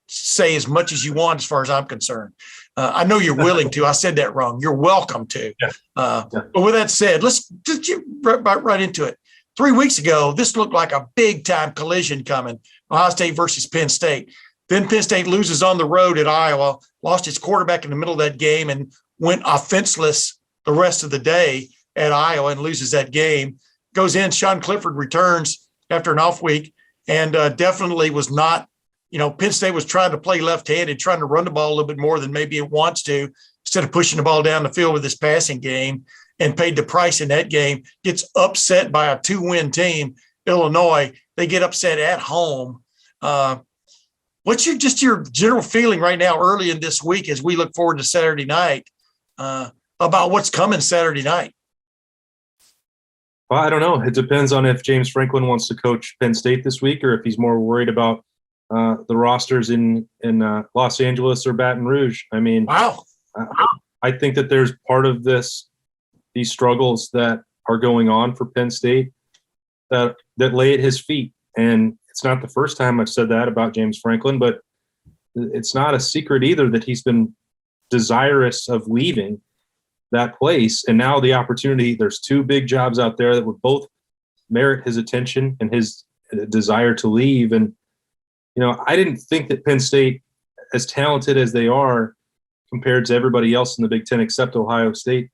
Speaker 1: say as much as you want as far as I'm concerned. I know you're willing to. I said that wrong. You're welcome to. Yeah. But with that said, let's just get right into it. 3 weeks ago, this looked like a big-time collision coming, Ohio State versus Penn State. Then Penn State loses on the road at Iowa, lost its quarterback in the middle of that game, and went offenseless the rest of the day at Iowa and loses that game. Goes in, Sean Clifford returns after an off week, and definitely was not, you know, Penn State was trying to play left-handed, trying to run the ball a little bit more than maybe it wants to, instead of pushing the ball down the field with this passing game, and paid the price in that game. Gets upset by a 2-win team, Illinois. They get upset at home. What's your general feeling right now early in this week as we look forward to Saturday night about what's coming Saturday night?
Speaker 2: Well, I don't know. It depends on if James Franklin wants to coach Penn State this week or if he's more worried about the rosters in Los Angeles or Baton Rouge. I mean,
Speaker 1: wow.
Speaker 2: I think that there's part of these struggles that are going on for Penn State that lay at his feet. And it's not the first time I've said that about James Franklin, but it's not a secret either that he's been desirous of leaving that place. And now the opportunity, there's 2 big jobs out there that would both merit his attention and his desire to leave. And, you know, I didn't think that Penn State, as talented as they are compared to everybody else in the Big Ten except Ohio State,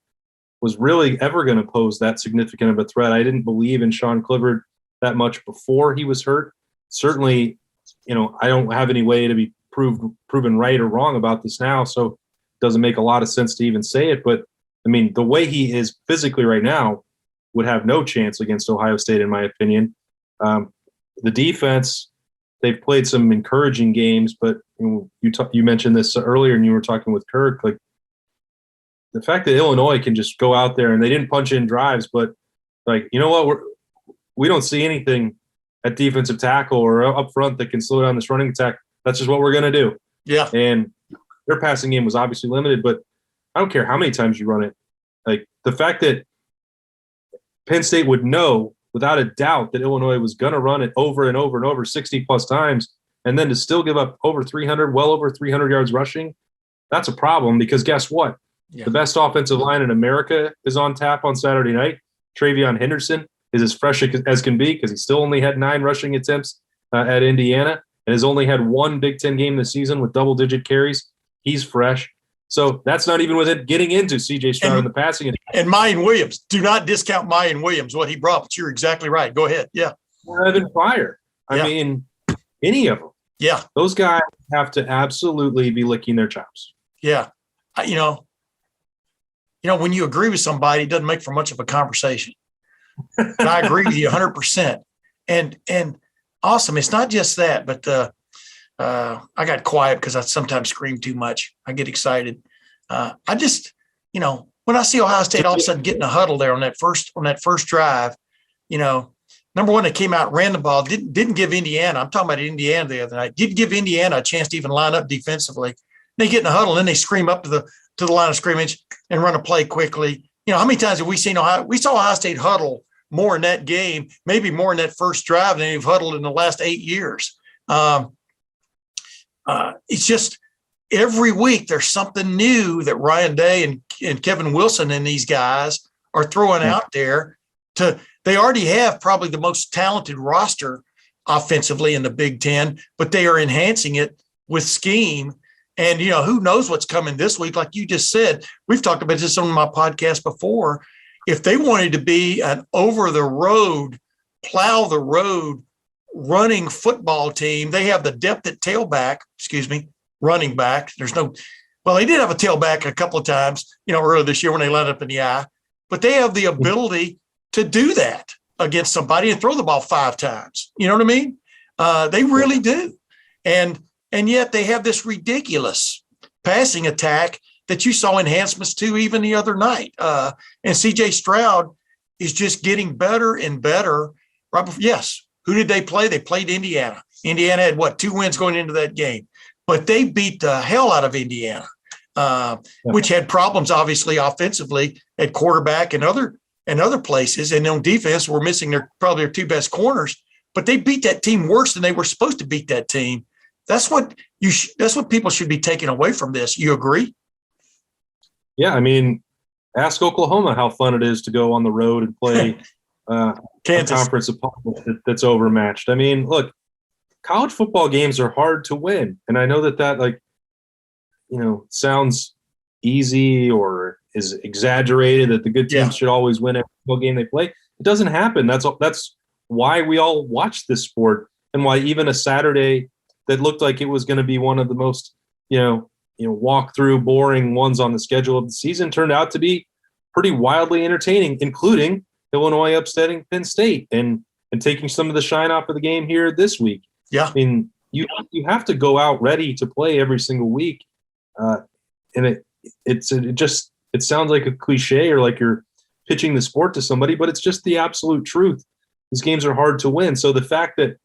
Speaker 2: was really ever going to pose that significant of a threat. I didn't believe in Sean Clifford that much before he was hurt. Certainly, you know, I don't have any way to be proven right or wrong about this now, so it doesn't make a lot of sense to even say it. But, I mean, the way he is physically right now would have no chance against Ohio State, in my opinion. The defense, they've played some encouraging games, but you mentioned this earlier and you were talking with Kirk, like the fact that Illinois can just go out there and they didn't punch in drives, but like, you know what, we don't see anything at defensive tackle or up front that can slow down this running attack. That's just what we're going to do.
Speaker 1: Yeah.
Speaker 2: And their passing game was obviously limited, but I don't care how many times you run it. Like the fact that Penn State would know without a doubt that Illinois was going to run it over and over and over 60 plus times, and then to still give up well over 300 yards rushing, that's a problem because guess what? Yeah. The best offensive line in America is on tap on Saturday night. TreVeyon Henderson is as fresh as can be because he still only had 9 rushing attempts at Indiana and has only had 1 Big Ten game this season with double-digit carries. He's fresh. So that's not even with it getting into C.J. Stroud in the passing.
Speaker 1: And Mayan Williams. Do not discount Mayan Williams, what he brought, but you're exactly right. Go ahead. Yeah.
Speaker 2: Evan Pryor. I mean, any of them.
Speaker 1: Yeah.
Speaker 2: Those guys have to absolutely be licking their chops.
Speaker 1: Yeah. You know, when you agree with somebody, it doesn't make for much of a conversation. And I agree with you 100%. And awesome. It's not just that, but I got quiet because I sometimes scream too much. I get excited. I just, when I see Ohio State all of a sudden getting a huddle there on that first drive, number one, they came out, ran the ball, didn't give Indiana. I'm talking about Indiana the other night. Didn't give Indiana a chance to even line up defensively. They get in a huddle and then they scream up to the line of scrimmage and run a play quickly. How many times have we seen we saw Ohio State huddle more in that game, maybe more in that first drive than they've huddled in the last 8 years. It's just every week there's something new that Ryan Day and Kevin Wilson and these guys are throwing out there. They already have probably the most talented roster offensively in the Big Ten, but they are enhancing it with scheme. And, who knows what's coming this week? Like you just said, we've talked about this on my podcast before. If they wanted to be an over-the-road, plow-the-road running football team, they have the depth at running back. They did have a tailback a couple of times, earlier this year when they lined up in the eye. But they have the ability to do that against somebody and throw the ball 5 times. You know what I mean? They really do. And yet they have this ridiculous passing attack that you saw enhancements to even the other night. And C.J. Stroud is just getting better and better. Yes. Who did they play? They played Indiana. Indiana had 2 wins going into that game. But they beat the hell out of Indiana, which had problems, obviously, offensively at quarterback and other places. And on defense, we're missing probably their 2 best corners. But they beat that team worse than they were supposed to beat that team. That's what people should be taking away from this. You agree?
Speaker 2: Yeah, I mean, ask Oklahoma how fun it is to go on the road and play a conference opponent that's overmatched. I mean, look, college football games are hard to win, and I know that sounds easy or is exaggerated that the good teams should always win every single game they play. It doesn't happen. That's why we all watch this sport, and why even a Saturday that looked like it was going to be one of the most walk through boring ones on the schedule of the season turned out to be pretty wildly entertaining, including Illinois upsetting Penn State and taking some of the shine off of the game here this week.
Speaker 1: Yeah.
Speaker 2: I mean, you have to go out ready to play every single week. And it sounds like a cliche or like you're pitching the sport to somebody, but it's just the absolute truth. These games are hard to win. So the fact that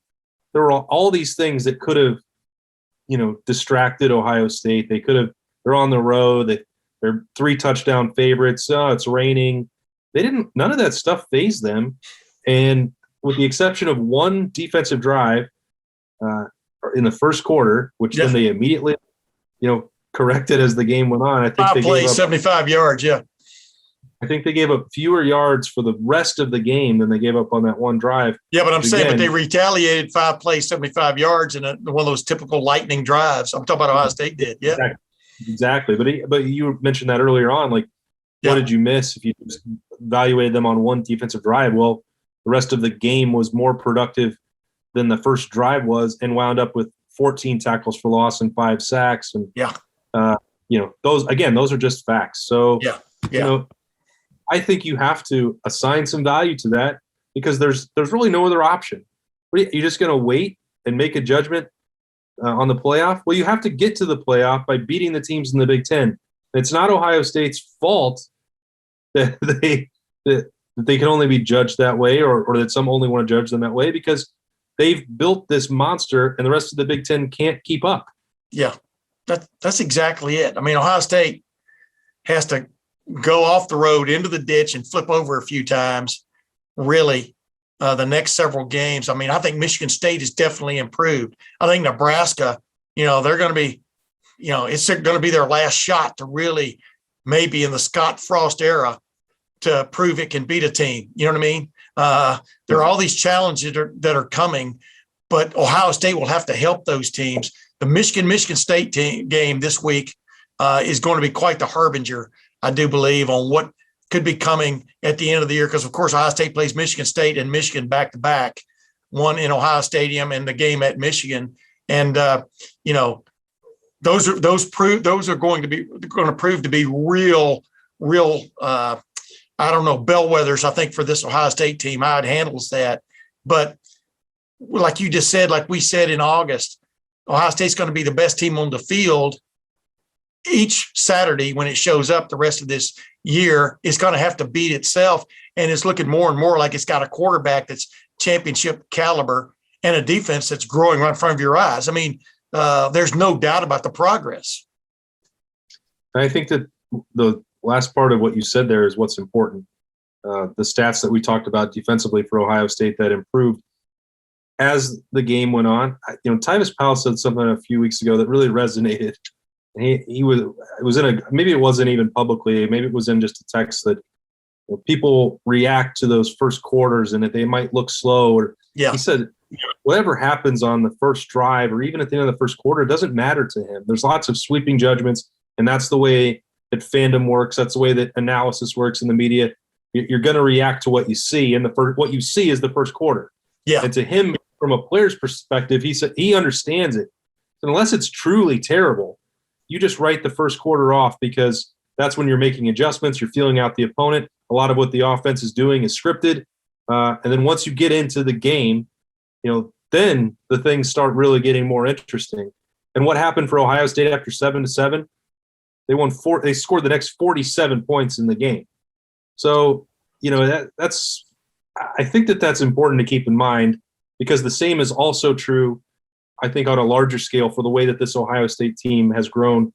Speaker 2: there were all these things that could have, distracted Ohio State. They're on the road. They're 3 touchdown favorites. Oh, it's raining. None of that stuff fazed them. And with the exception of one defensive drive in the first quarter, which then they immediately, corrected as the game went on. I think
Speaker 1: 5
Speaker 2: they
Speaker 1: plays,
Speaker 2: gave up
Speaker 1: 75 yards. Yeah.
Speaker 2: I think they gave up fewer yards for the rest of the game than they gave up on that one drive.
Speaker 1: Yeah, but they retaliated 5 plays, 75 yards in one of those typical lightning drives. I'm talking about Ohio State did. Yeah,
Speaker 2: exactly. But you mentioned that earlier on. Like, what did you miss if you just evaluated them on one defensive drive? Well, the rest of the game was more productive than the first drive was, and wound up with 14 tackles for loss and 5 sacks. And those are just facts. So I think you have to assign some value to that because there's really no other option. You're just going to wait and make a judgment on the playoff? Well, you have to get to the playoff by beating the teams in the Big Ten. It's not Ohio State's fault that they can only be judged that way or that some only want to judge them that way because they've built this monster and the rest of the Big Ten can't keep up.
Speaker 1: Yeah, that's exactly it. I mean, Ohio State has to go off the road into the ditch and flip over a few times, really, the next several games. I mean, I think Michigan State has definitely improved. I think Nebraska, they're going to be, it's going to be their last shot to really maybe in the Scott Frost era to prove it can beat a team. You know what I mean? There are all these challenges that are coming, but Ohio State will have to help those teams. The Michigan State game this week is going to be quite the harbinger, I do believe, on what could be coming at the end of the year. Because, of course, Ohio State plays Michigan State and Michigan back-to-back, one in Ohio Stadium and the game at Michigan. And, those are going to prove to be real real, I don't know, bellwethers, I think, for this Ohio State team, how it handles that. But like you just said, like we said in August, Ohio State's going to be the best team on the field each Saturday when it shows up the rest of this year. Is going to have to beat itself. And it's looking more and more like it's got a quarterback that's championship caliber and a defense that's growing right in front of your eyes. I mean, there's no doubt about the progress.
Speaker 2: I think that the last part of what you said there is what's important. The stats that we talked about defensively for Ohio State that improved as the game went on. Tyvis Powell said something a few weeks ago that really resonated. It was in maybe it wasn't even publicly, maybe it was in just a text that people react to those first quarters and that they might look slow. Or he said, whatever happens on the first drive or even at the end of the first quarter, it doesn't matter to him. There's lots of sweeping judgments, and that's the way that fandom works. That's the way that analysis works in the media. You're going to react to what you see, and what you see is the first quarter. Yeah. And to him, from a player's perspective, he said he understands it. Unless it's truly terrible, you just write the first quarter off because that's when you're making adjustments. You're feeling out the opponent. A lot of what the offense is doing is scripted. And then once you get into the game, then the things start really getting more interesting. And what happened for Ohio State after 7-7? They scored the next 47 points in the game. So, that's I think that's important to keep in mind, because the same is also true, I think, on a larger scale for the way that this Ohio State team has grown,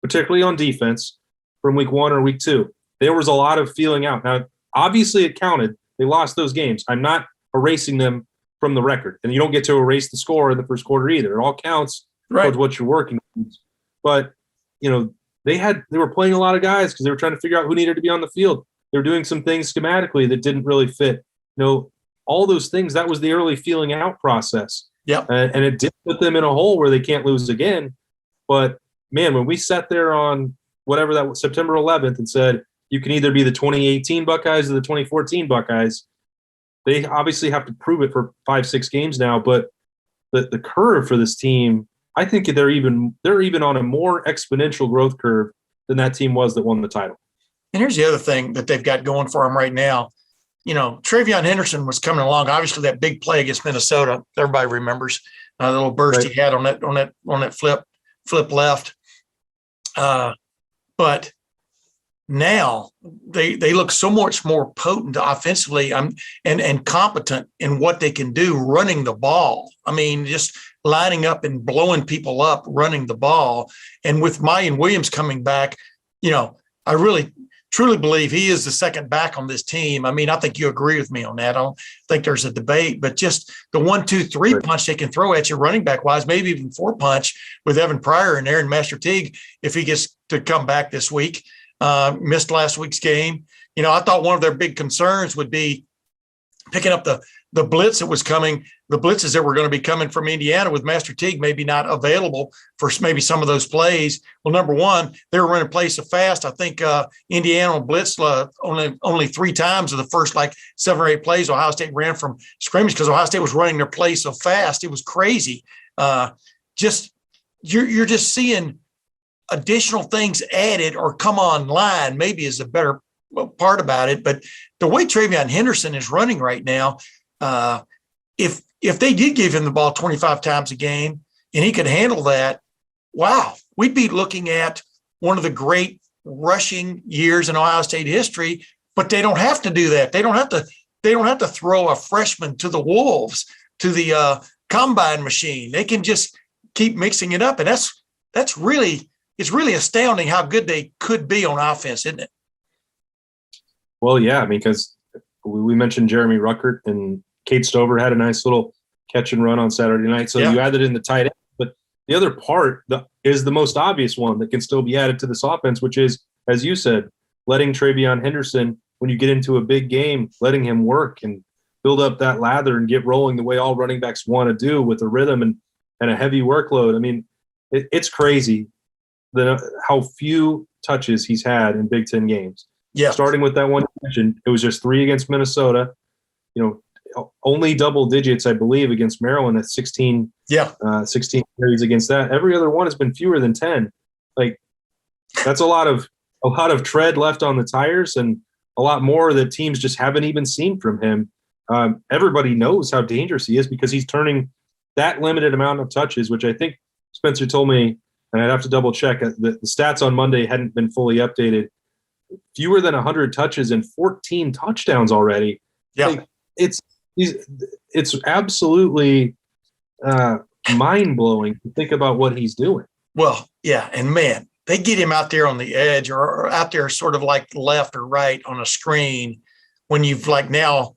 Speaker 2: particularly on defense from week 1 or week 2. There was a lot of feeling out. Now, obviously it counted. They lost those games. I'm not erasing them from the record. And you don't get to erase the score in the first quarter either. It all counts towards what you're working on. But, they were playing a lot of guys because they were trying to figure out who needed to be on the field. They were doing some things schematically that didn't really fit. All those things, that was the early feeling out process. Yeah. And it did put them in a hole where they can't lose again. But, man, when we sat there on whatever that was, September 11th, and said, you can either be the 2018 Buckeyes or the 2014 Buckeyes, they obviously have to prove it for 5-6 games now. But the curve for this team, I think they're even on a more exponential growth curve than that team was that won the title.
Speaker 1: And here's the other thing that they've got going for them right now. TreVeyon Henderson was coming along. Obviously, that big play against Minnesota, everybody remembers the little burst he had on that flip left. But now they look so much more potent offensively and competent in what they can do running the ball. I mean, just lining up and blowing people up, running the ball. And with Mayan Williams coming back, I really truly believe he is the second back on this team. I mean, I think you agree with me on that. I don't think there's a debate, but just the 1-2-3 punch they can throw at you running back wise, maybe even 4 punch with Evan Pryor in there and Master Teague if he gets to come back this week. Missed last week's game. I thought one of their big concerns would be picking up the blitz that was coming, the blitzes that were going to be coming from Indiana with Master Teague maybe not available for maybe some of those plays. Well, number one, they were running plays so fast. I think Indiana blitzed only 3 times of the first 7 or 8 plays Ohio State ran from scrimmage because Ohio State was running their plays so fast. It was crazy. You're just seeing additional things added or come online, maybe is a better part about it. But the way TreVeyon Henderson is running right now, if they did give him the ball 25 times a game and he could handle that, wow, we'd be looking at one of the great rushing years in Ohio State history. But they don't have to do that. They don't have to throw a freshman to the wolves, to the combine machine. They can just keep mixing it up, and it's really astounding how good they could be on offense, isn't it?
Speaker 2: Well, yeah, because we mentioned Jeremy Ruckert, and Kate Stover had a nice little catch and run on Saturday night. So you added in the tight end. But the other part is the most obvious one that can still be added to this offense, which is, as you said, letting TreVeyon Henderson, when you get into a big game, letting him work and build up that lather and get rolling the way all running backs want to do with a rhythm and a heavy workload. I mean, it's crazy how few touches he's had in Big Ten games. Yeah. Starting with that one you mentioned, it was just 3 against Minnesota. Only double digits, I believe, against Maryland at 16. 16 carries against that. Every other one has been fewer than 10. That's a lot of a lot of tread left on the tires and a lot more that teams just haven't even seen from him. Everybody knows how dangerous he is because he's turning that limited amount of touches, which I think Spencer told me, and I'd have to double check, the stats on Monday hadn't been fully updated. Fewer than 100 touches and 14 touchdowns already.
Speaker 1: Yeah.
Speaker 2: Like, it's absolutely mind-blowing to think about what he's doing.
Speaker 1: Well, yeah, and man, they get him out there on the edge or out there sort of like left or right on a screen when you've like now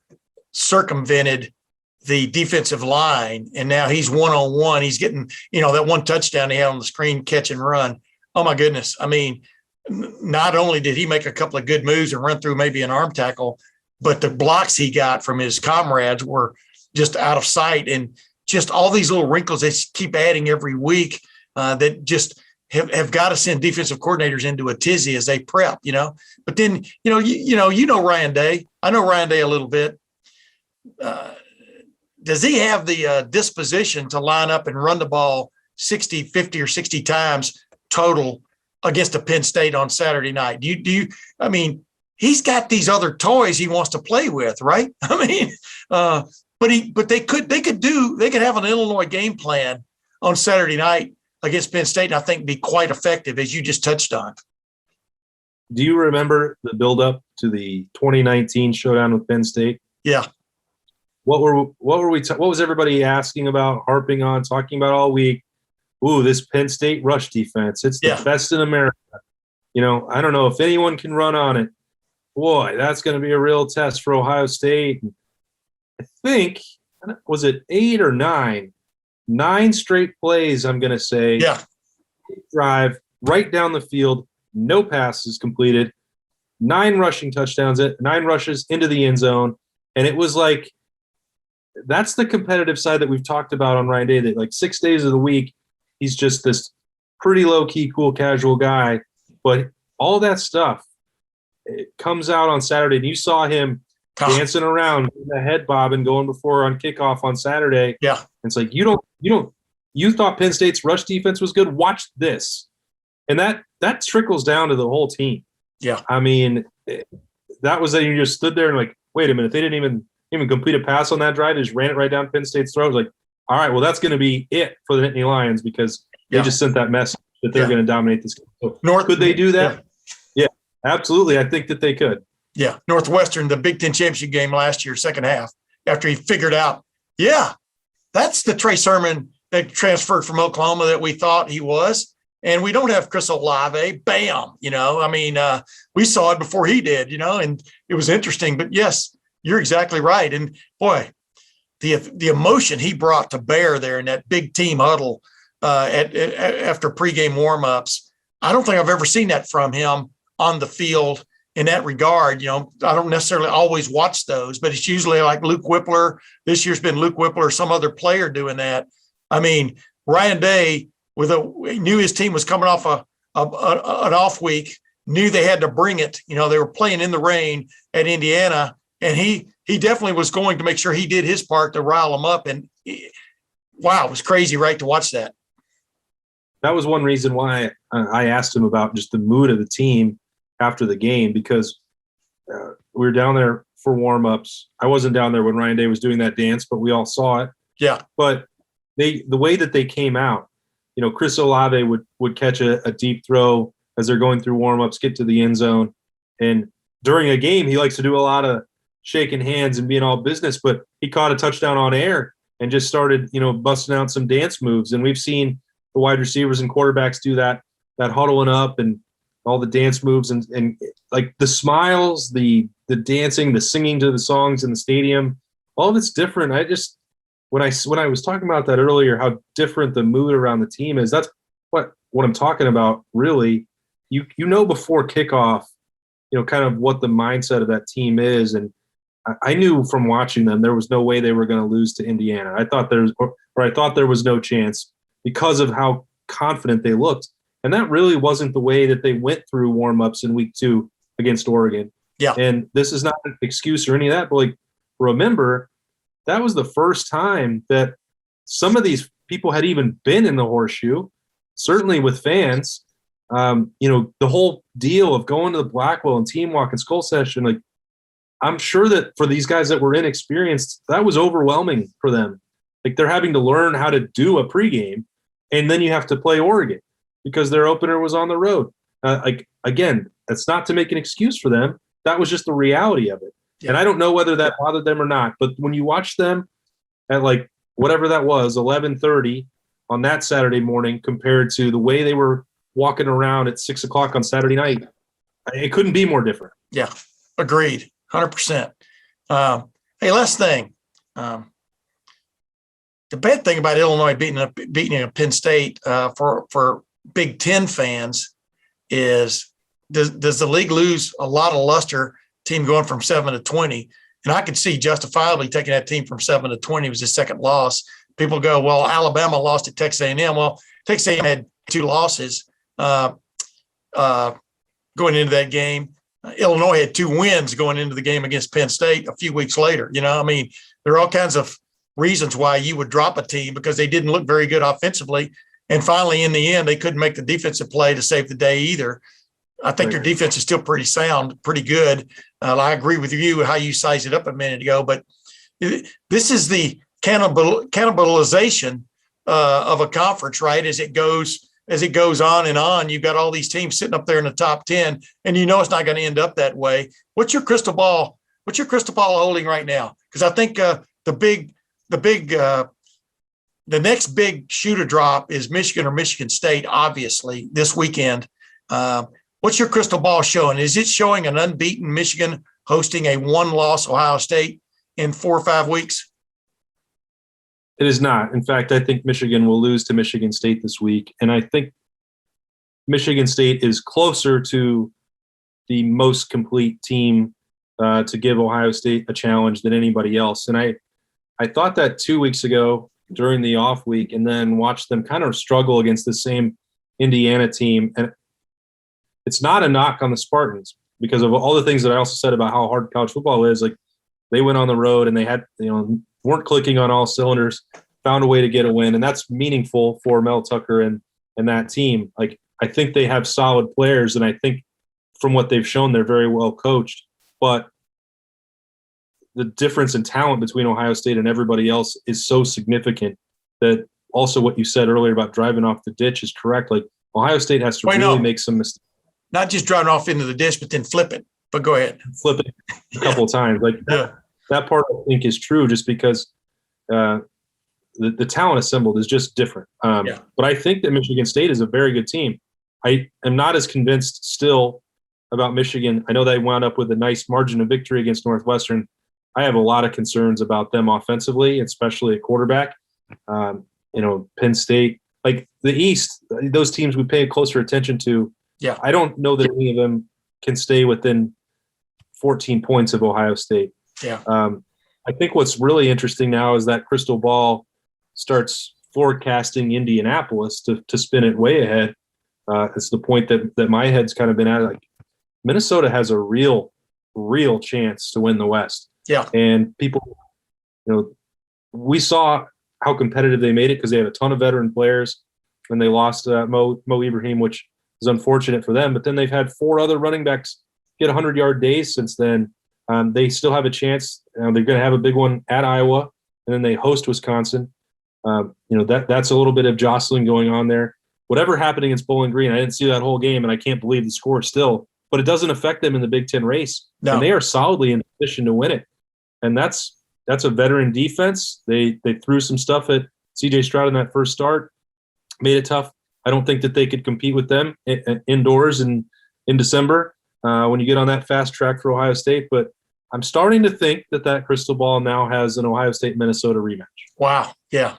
Speaker 1: circumvented the defensive line, and now he's one-on-one. He's getting, that one touchdown he had on the screen, catch and run. Oh, my goodness. I mean, not only did he make a couple of good moves and run through maybe an arm tackle, but the blocks he got from his comrades were just out of sight, and just all these little wrinkles they keep adding every week that just have got to send defensive coordinators into a tizzy as they prep, But then, Ryan Day. I know Ryan Day a little bit. Does he have the disposition to line up and run the ball 60, 50 or 60 times total against a Penn State on Saturday night? Do you, I mean, he's got these other toys he wants to play with, right? I mean, but they could have an Illinois game plan on Saturday night against Penn State, and I think be quite effective, as you just touched on.
Speaker 2: Do you remember the buildup to the 2019 showdown with Penn State?
Speaker 1: Yeah.
Speaker 2: What was everybody asking about, harping on, talking about all week? Ooh, this Penn State rush defense. It's the best in America. I don't know if anyone can run on it. Boy, that's going to be a real test for Ohio State. I think, was it 8 or 9? 9 straight plays, I'm going to say.
Speaker 1: Yeah.
Speaker 2: Drive right down the field, no passes completed, 9 rushing touchdowns, 9 rushes into the end zone. And it was like, that's the competitive side that we've talked about on Ryan Day, that like 6 days of the week, he's just this pretty low-key, cool, casual guy. But all that stuff, it comes out on Saturday. And you saw him dancing around, the head bob and going before on kickoff on Saturday.
Speaker 1: Yeah.
Speaker 2: It's like, you thought Penn State's rush defense was good? Watch this. And that trickles down to the whole team.
Speaker 1: Yeah.
Speaker 2: I mean, that was that you just stood there and like, wait a minute, they didn't even complete a pass on that drive. They just ran it right down Penn State's throat. Like, all right, well, that's going to be it for the Nittany Lions because they just sent that message that they're going to dominate this game. So could they do that? Yeah, absolutely. I think that they could.
Speaker 1: Yeah. Northwestern, the Big Ten championship game last year, second half, after he figured out, that's the Trey Sermon that transferred from Oklahoma that we thought he was. And we don't have Chris Olave. Bam. We saw it before he did, and it was interesting. But yes, you're exactly right. And boy, the emotion he brought to bear there in that big team huddle after pregame warmups, I don't think I've ever seen that from him on the field in that regard. I don't necessarily always watch those, but it's usually like Luke Whippler. This year's been Luke Whippler or some other player doing that. I mean, Ryan Day knew his team was coming off an off week, knew they had to bring it. They were playing in the rain at Indiana, and he definitely was going to make sure he did his part to rile them up. And wow, it was crazy, right, to watch that.
Speaker 2: That was one reason why I asked him about just the mood of the team after the game, because we were down there for warm-ups. I wasn't down there when Ryan Day was doing that dance, but we all saw it.
Speaker 1: Yeah.
Speaker 2: But the way that they came out, Chris Olave would catch a deep throw as they're going through warm-ups, get to the end zone. And during a game, he likes to do a lot of shaking hands and being all business, but he caught a touchdown on air and just started, busting out some dance moves. And we've seen the wide receivers and quarterbacks do that huddling up and all the dance moves and like the smiles, the dancing, the singing to the songs in the stadium, all of it's different. When I was talking about that earlier, how different the mood around the team is, that's what I'm talking about, really. Before kickoff, kind of what the mindset of that team is. And I knew from watching them, there was no way they were going to lose to Indiana. I thought there was no chance because of how confident they looked. And that really wasn't the way that they went through warmups in week 2 against Oregon.
Speaker 1: Yeah.
Speaker 2: And this is not an excuse or any of that, but remember, that was the first time that some of these people had even been in the horseshoe, certainly with fans. The whole deal of going to the Blackwell and team walk and skull session, like, I'm sure that for these guys that were inexperienced, that was overwhelming for them. Like, they're having to learn how to do a pregame, and then you have to play Oregon because their opener was on the road. Again, that's not to make an excuse for them. That was just the reality of it. Yeah. And I don't know whether that bothered them or not, but when you watch them at, like, whatever that was, 11:30 on that Saturday morning compared to the way they were walking around at 6 o'clock on Saturday night, it couldn't be more different.
Speaker 1: Yeah, agreed. 100%. Hey, last thing. The bad thing about Illinois beating a Penn State for Big Ten fans is does the league lose a lot of luster? Team going from 7 to 20, and I could see justifiably taking that team from 7 to 20 was his second loss. People go, well, Alabama lost at Texas A&M. Well, Texas A&M had 2 losses going into that game. Illinois had 2 wins going into the game against Penn State a few weeks later. There are all kinds of reasons why you would drop a team because they didn't look very good offensively. And finally, in the end, they couldn't make the defensive play to save the day either. I think your defense is still pretty sound, pretty good. I agree with you how you sized it up a minute ago, but this is the cannibalization of a conference, right? As it goes on and on, you've got all these teams sitting up there in the top 10, and it's not going to end up that way. What's your crystal ball holding right now? Because I think the next big shooter drop is Michigan or Michigan State, obviously, this weekend. What's your crystal ball showing? Is it showing an unbeaten Michigan hosting a 1-loss Ohio State in 4 or 5 weeks?
Speaker 2: It is not. In fact, I think Michigan will lose to Michigan State this week. And I think Michigan State is closer to the most complete team to give Ohio State a challenge than anybody else. And I thought that 2 weeks ago during the off week, and then watched them kind of struggle against the same Indiana team. And it's not a knock on the Spartans because of all the things that I also said about how hard college football is. Like, they went on the road and they had, weren't clicking on all cylinders, found a way to get a win. And that's meaningful for Mel Tucker and that team. Like, I think they have solid players, and I think from what they've shown, they're very well coached. But the difference in talent between Ohio State and everybody else is so significant that also what you said earlier about driving off the ditch is correct. Like, Ohio State has to make some mistakes.
Speaker 1: Not just driving off into the ditch, but then flip it. But go ahead.
Speaker 2: Flip it a couple of times. Like, that part I think is true just because the talent assembled is just different. But I think that Michigan State is a very good team. I am not as convinced still about Michigan. I know they wound up with a nice margin of victory against Northwestern. I have a lot of concerns about them offensively, especially at quarterback. Penn State, like the East, those teams we pay closer attention to. Yeah, I don't know that any of them can stay within 14 points of Ohio State.
Speaker 1: Yeah.
Speaker 2: I think what's really interesting now is that crystal ball starts forecasting Indianapolis to spin it way ahead. It's the point that my head's kind of been at. Like, Minnesota has a real chance to win the West.
Speaker 1: Yeah.
Speaker 2: And people, we saw how competitive they made it because they have a ton of veteran players, and they lost Mo Ibrahim, which is unfortunate for them. But then they've had 4 other running backs get 100-yard days since then. They still have a chance. They're going to have a big one at Iowa, and then they host Wisconsin. That's a little bit of jostling going on there. Whatever happened against Bowling Green, I didn't see that whole game, and I can't believe the score still. But it doesn't affect them in the Big Ten race, and they are solidly in position to win it. And that's a veteran defense. They threw some stuff at C.J. Stroud in that first start, made it tough. I don't think that they could compete with them indoors in December when you get on that fast track for Ohio State. But I'm starting to think that crystal ball now has an Ohio State-Minnesota rematch.
Speaker 1: Wow. Yeah.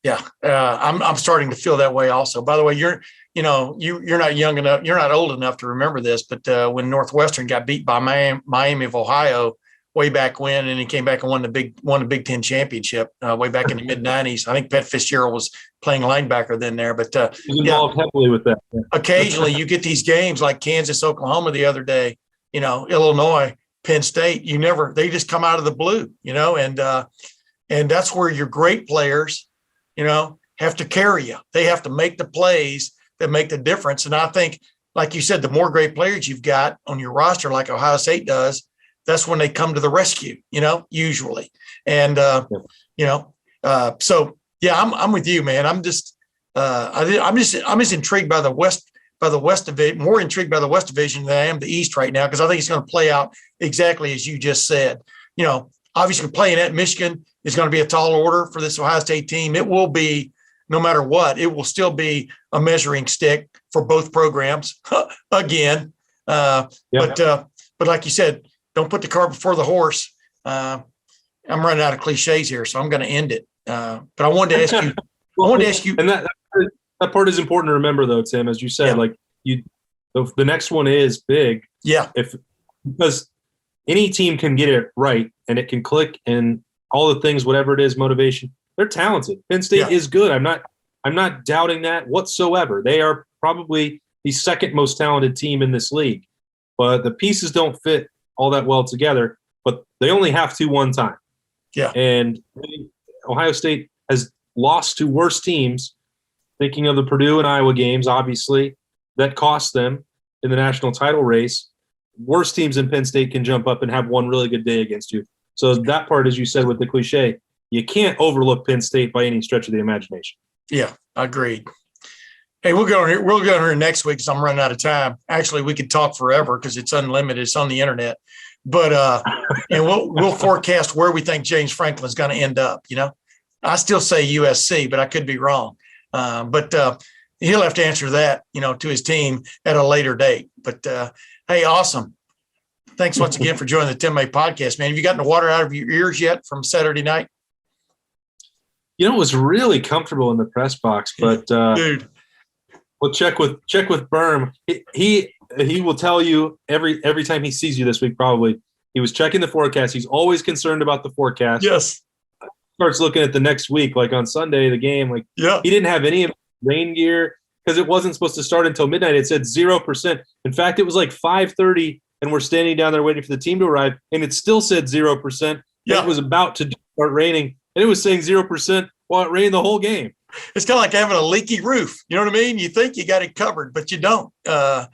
Speaker 1: Yeah. I'm starting to feel that way also. By the way, you're not young enough. You're not old enough to remember this, but when Northwestern got beat by Miami of Ohio way back when, and he came back and won the Big Ten championship way back in the mid-'90s. I think Pat Fitzgerald was playing linebacker then there. But
Speaker 2: he's involved heavily with that.
Speaker 1: Occasionally you get these games like Kansas, Oklahoma the other day, Illinois, Penn State. They just come out of the blue, and that's where your great players, have to carry you. They have to make the plays that make the difference. And I think, like you said, the more great players you've got on your roster, like Ohio State does, that's when they come to the rescue, usually. And, so yeah, I'm with you, man. I'm just intrigued by the West Division, more intrigued by the West Division than I am the East right now, because I think it's going to play out exactly as you just said. Obviously playing at Michigan is going to be a tall order for this Ohio State team. It will be, no matter what, it will still be a measuring stick for both programs again. But like you said, don't put the cart before the horse. I'm running out of cliches here, so I'm going to end it. But I wanted to ask you.
Speaker 2: And that part is important to remember, though, Tim, as you said, the next one is big.
Speaker 1: Yeah.
Speaker 2: Because any team can get it right and it can click and all the things, whatever it is, motivation. They're talented. Penn State is good. I'm not doubting that whatsoever. They are probably the second most talented team in this league, but the pieces don't fit all that well together. But they only have to one time.
Speaker 1: Yeah.
Speaker 2: And Ohio State has lost to worse teams. Thinking of the Purdue and Iowa games, obviously, that cost them in the national title race. Worse teams in Penn State can jump up and have one really good day against you. So that part, as you said with the cliche, you can't overlook Penn State by any stretch of the imagination.
Speaker 1: Yeah, agreed. Hey, we'll go here next week because I'm running out of time. Actually, we could talk forever because it's unlimited. It's on the internet. But and we'll forecast where we think James Franklin's going to end up. I still say USC, but I could be wrong. But he'll have to answer that, to his team at a later date. But hey, awesome. Thanks once again for joining the Tim May podcast, man. Have you gotten the water out of your ears yet from Saturday night?
Speaker 2: It was really comfortable in the press box, but
Speaker 1: dude,
Speaker 2: we'll check with Berm. He will tell you every time he sees you this week. Probably he was checking the forecast. He's always concerned about the forecast.
Speaker 1: Yes.
Speaker 2: Starts looking at the next week, like on Sunday, the game. He didn't have any rain gear because it wasn't supposed to start until midnight. It said 0%. In fact, it was like 5:30, and we're standing down there waiting for the team to arrive, and it still said 0%. Yeah. It was about to start raining, and it was saying 0% while it rained the whole game.
Speaker 1: It's kind of like having a leaky roof. You know what I mean? You think you got it covered, but you don't. God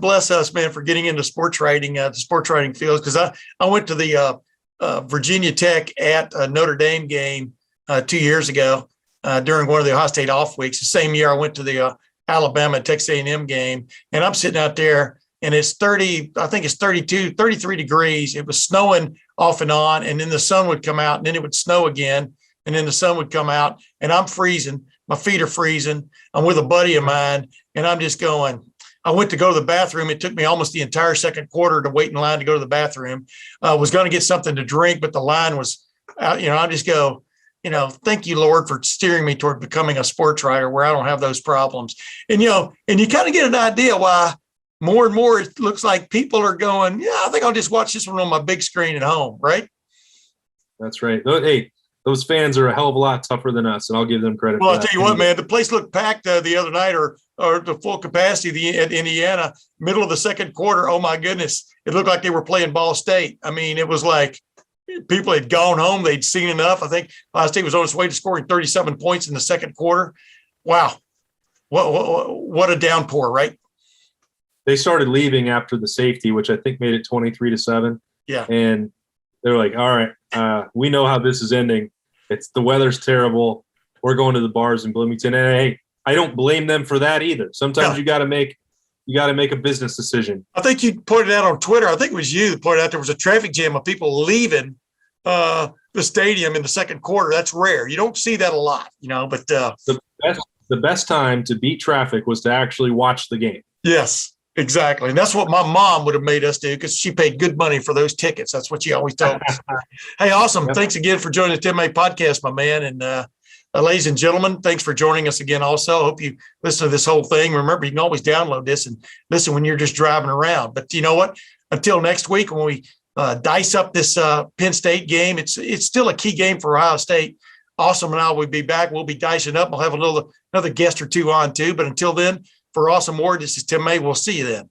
Speaker 1: bless us, man, for getting into sports writing, the sports writing fields. Because I went to the Virginia Tech at Notre Dame game 2 years ago during one of the Ohio State off weeks. The same year I went to the Alabama Texas A&M game, and I'm sitting out there, and it's 30, I think it's 32, 33 degrees. It was snowing off and on, and then the sun would come out, and then it would snow again, and then the sun would come out, and I'm freezing. My feet are freezing. I'm with a buddy of mine, and I'm just going. I went to go to the bathroom. It took me almost the entire second quarter to wait in line to go to the bathroom. I was going to get something to drink, but the line was out. I just go, thank you, Lord, for steering me toward becoming a sports writer where I don't have those problems. And you kind of get an idea why more and more it looks like people are going, I think I'll just watch this one on my big screen at home, right?
Speaker 2: That's right. Hey, those fans are a hell of a lot tougher than us, and I'll give them credit.
Speaker 1: Well, I'll tell you what, man, the place looked packed the other night, or the full capacity at Indiana, middle of the second quarter. Oh my goodness, it looked like they were playing Ball State. I mean, it was like people had gone home; they'd seen enough. I think Ohio State was on its way to scoring 37 points in the second quarter. Wow, what a downpour, right?
Speaker 2: They started leaving after the safety, which I think made it 23-7.
Speaker 1: Yeah,
Speaker 2: and they're like, "All right, we know how this is ending. The weather's terrible. We're going to the bars in Bloomington." And hey, I don't blame them for that either. Sometimes you got to make a business decision.
Speaker 1: I think you pointed out on Twitter. I think it was you that pointed out there was a traffic jam of people leaving the stadium in the second quarter. That's rare. You don't see that a lot, But
Speaker 2: the best time to beat traffic was to actually watch the game.
Speaker 1: Yes. Exactly. And that's what my mom would have made us do because she paid good money for those tickets. That's what she always told us. Hey, awesome. Yep. Thanks again for joining the Tim May podcast, my man. And ladies and gentlemen, thanks for joining us again also. I hope you listen to this whole thing. Remember, you can always download this and listen when you're just driving around. But you know what? Until next week when we dice up this Penn State game, it's still a key game for Ohio State. Awesome and I will be back. We'll be dicing up. We'll have another guest or two on too. But until then, for Awesome Ward, this is Tim May. We'll see you then.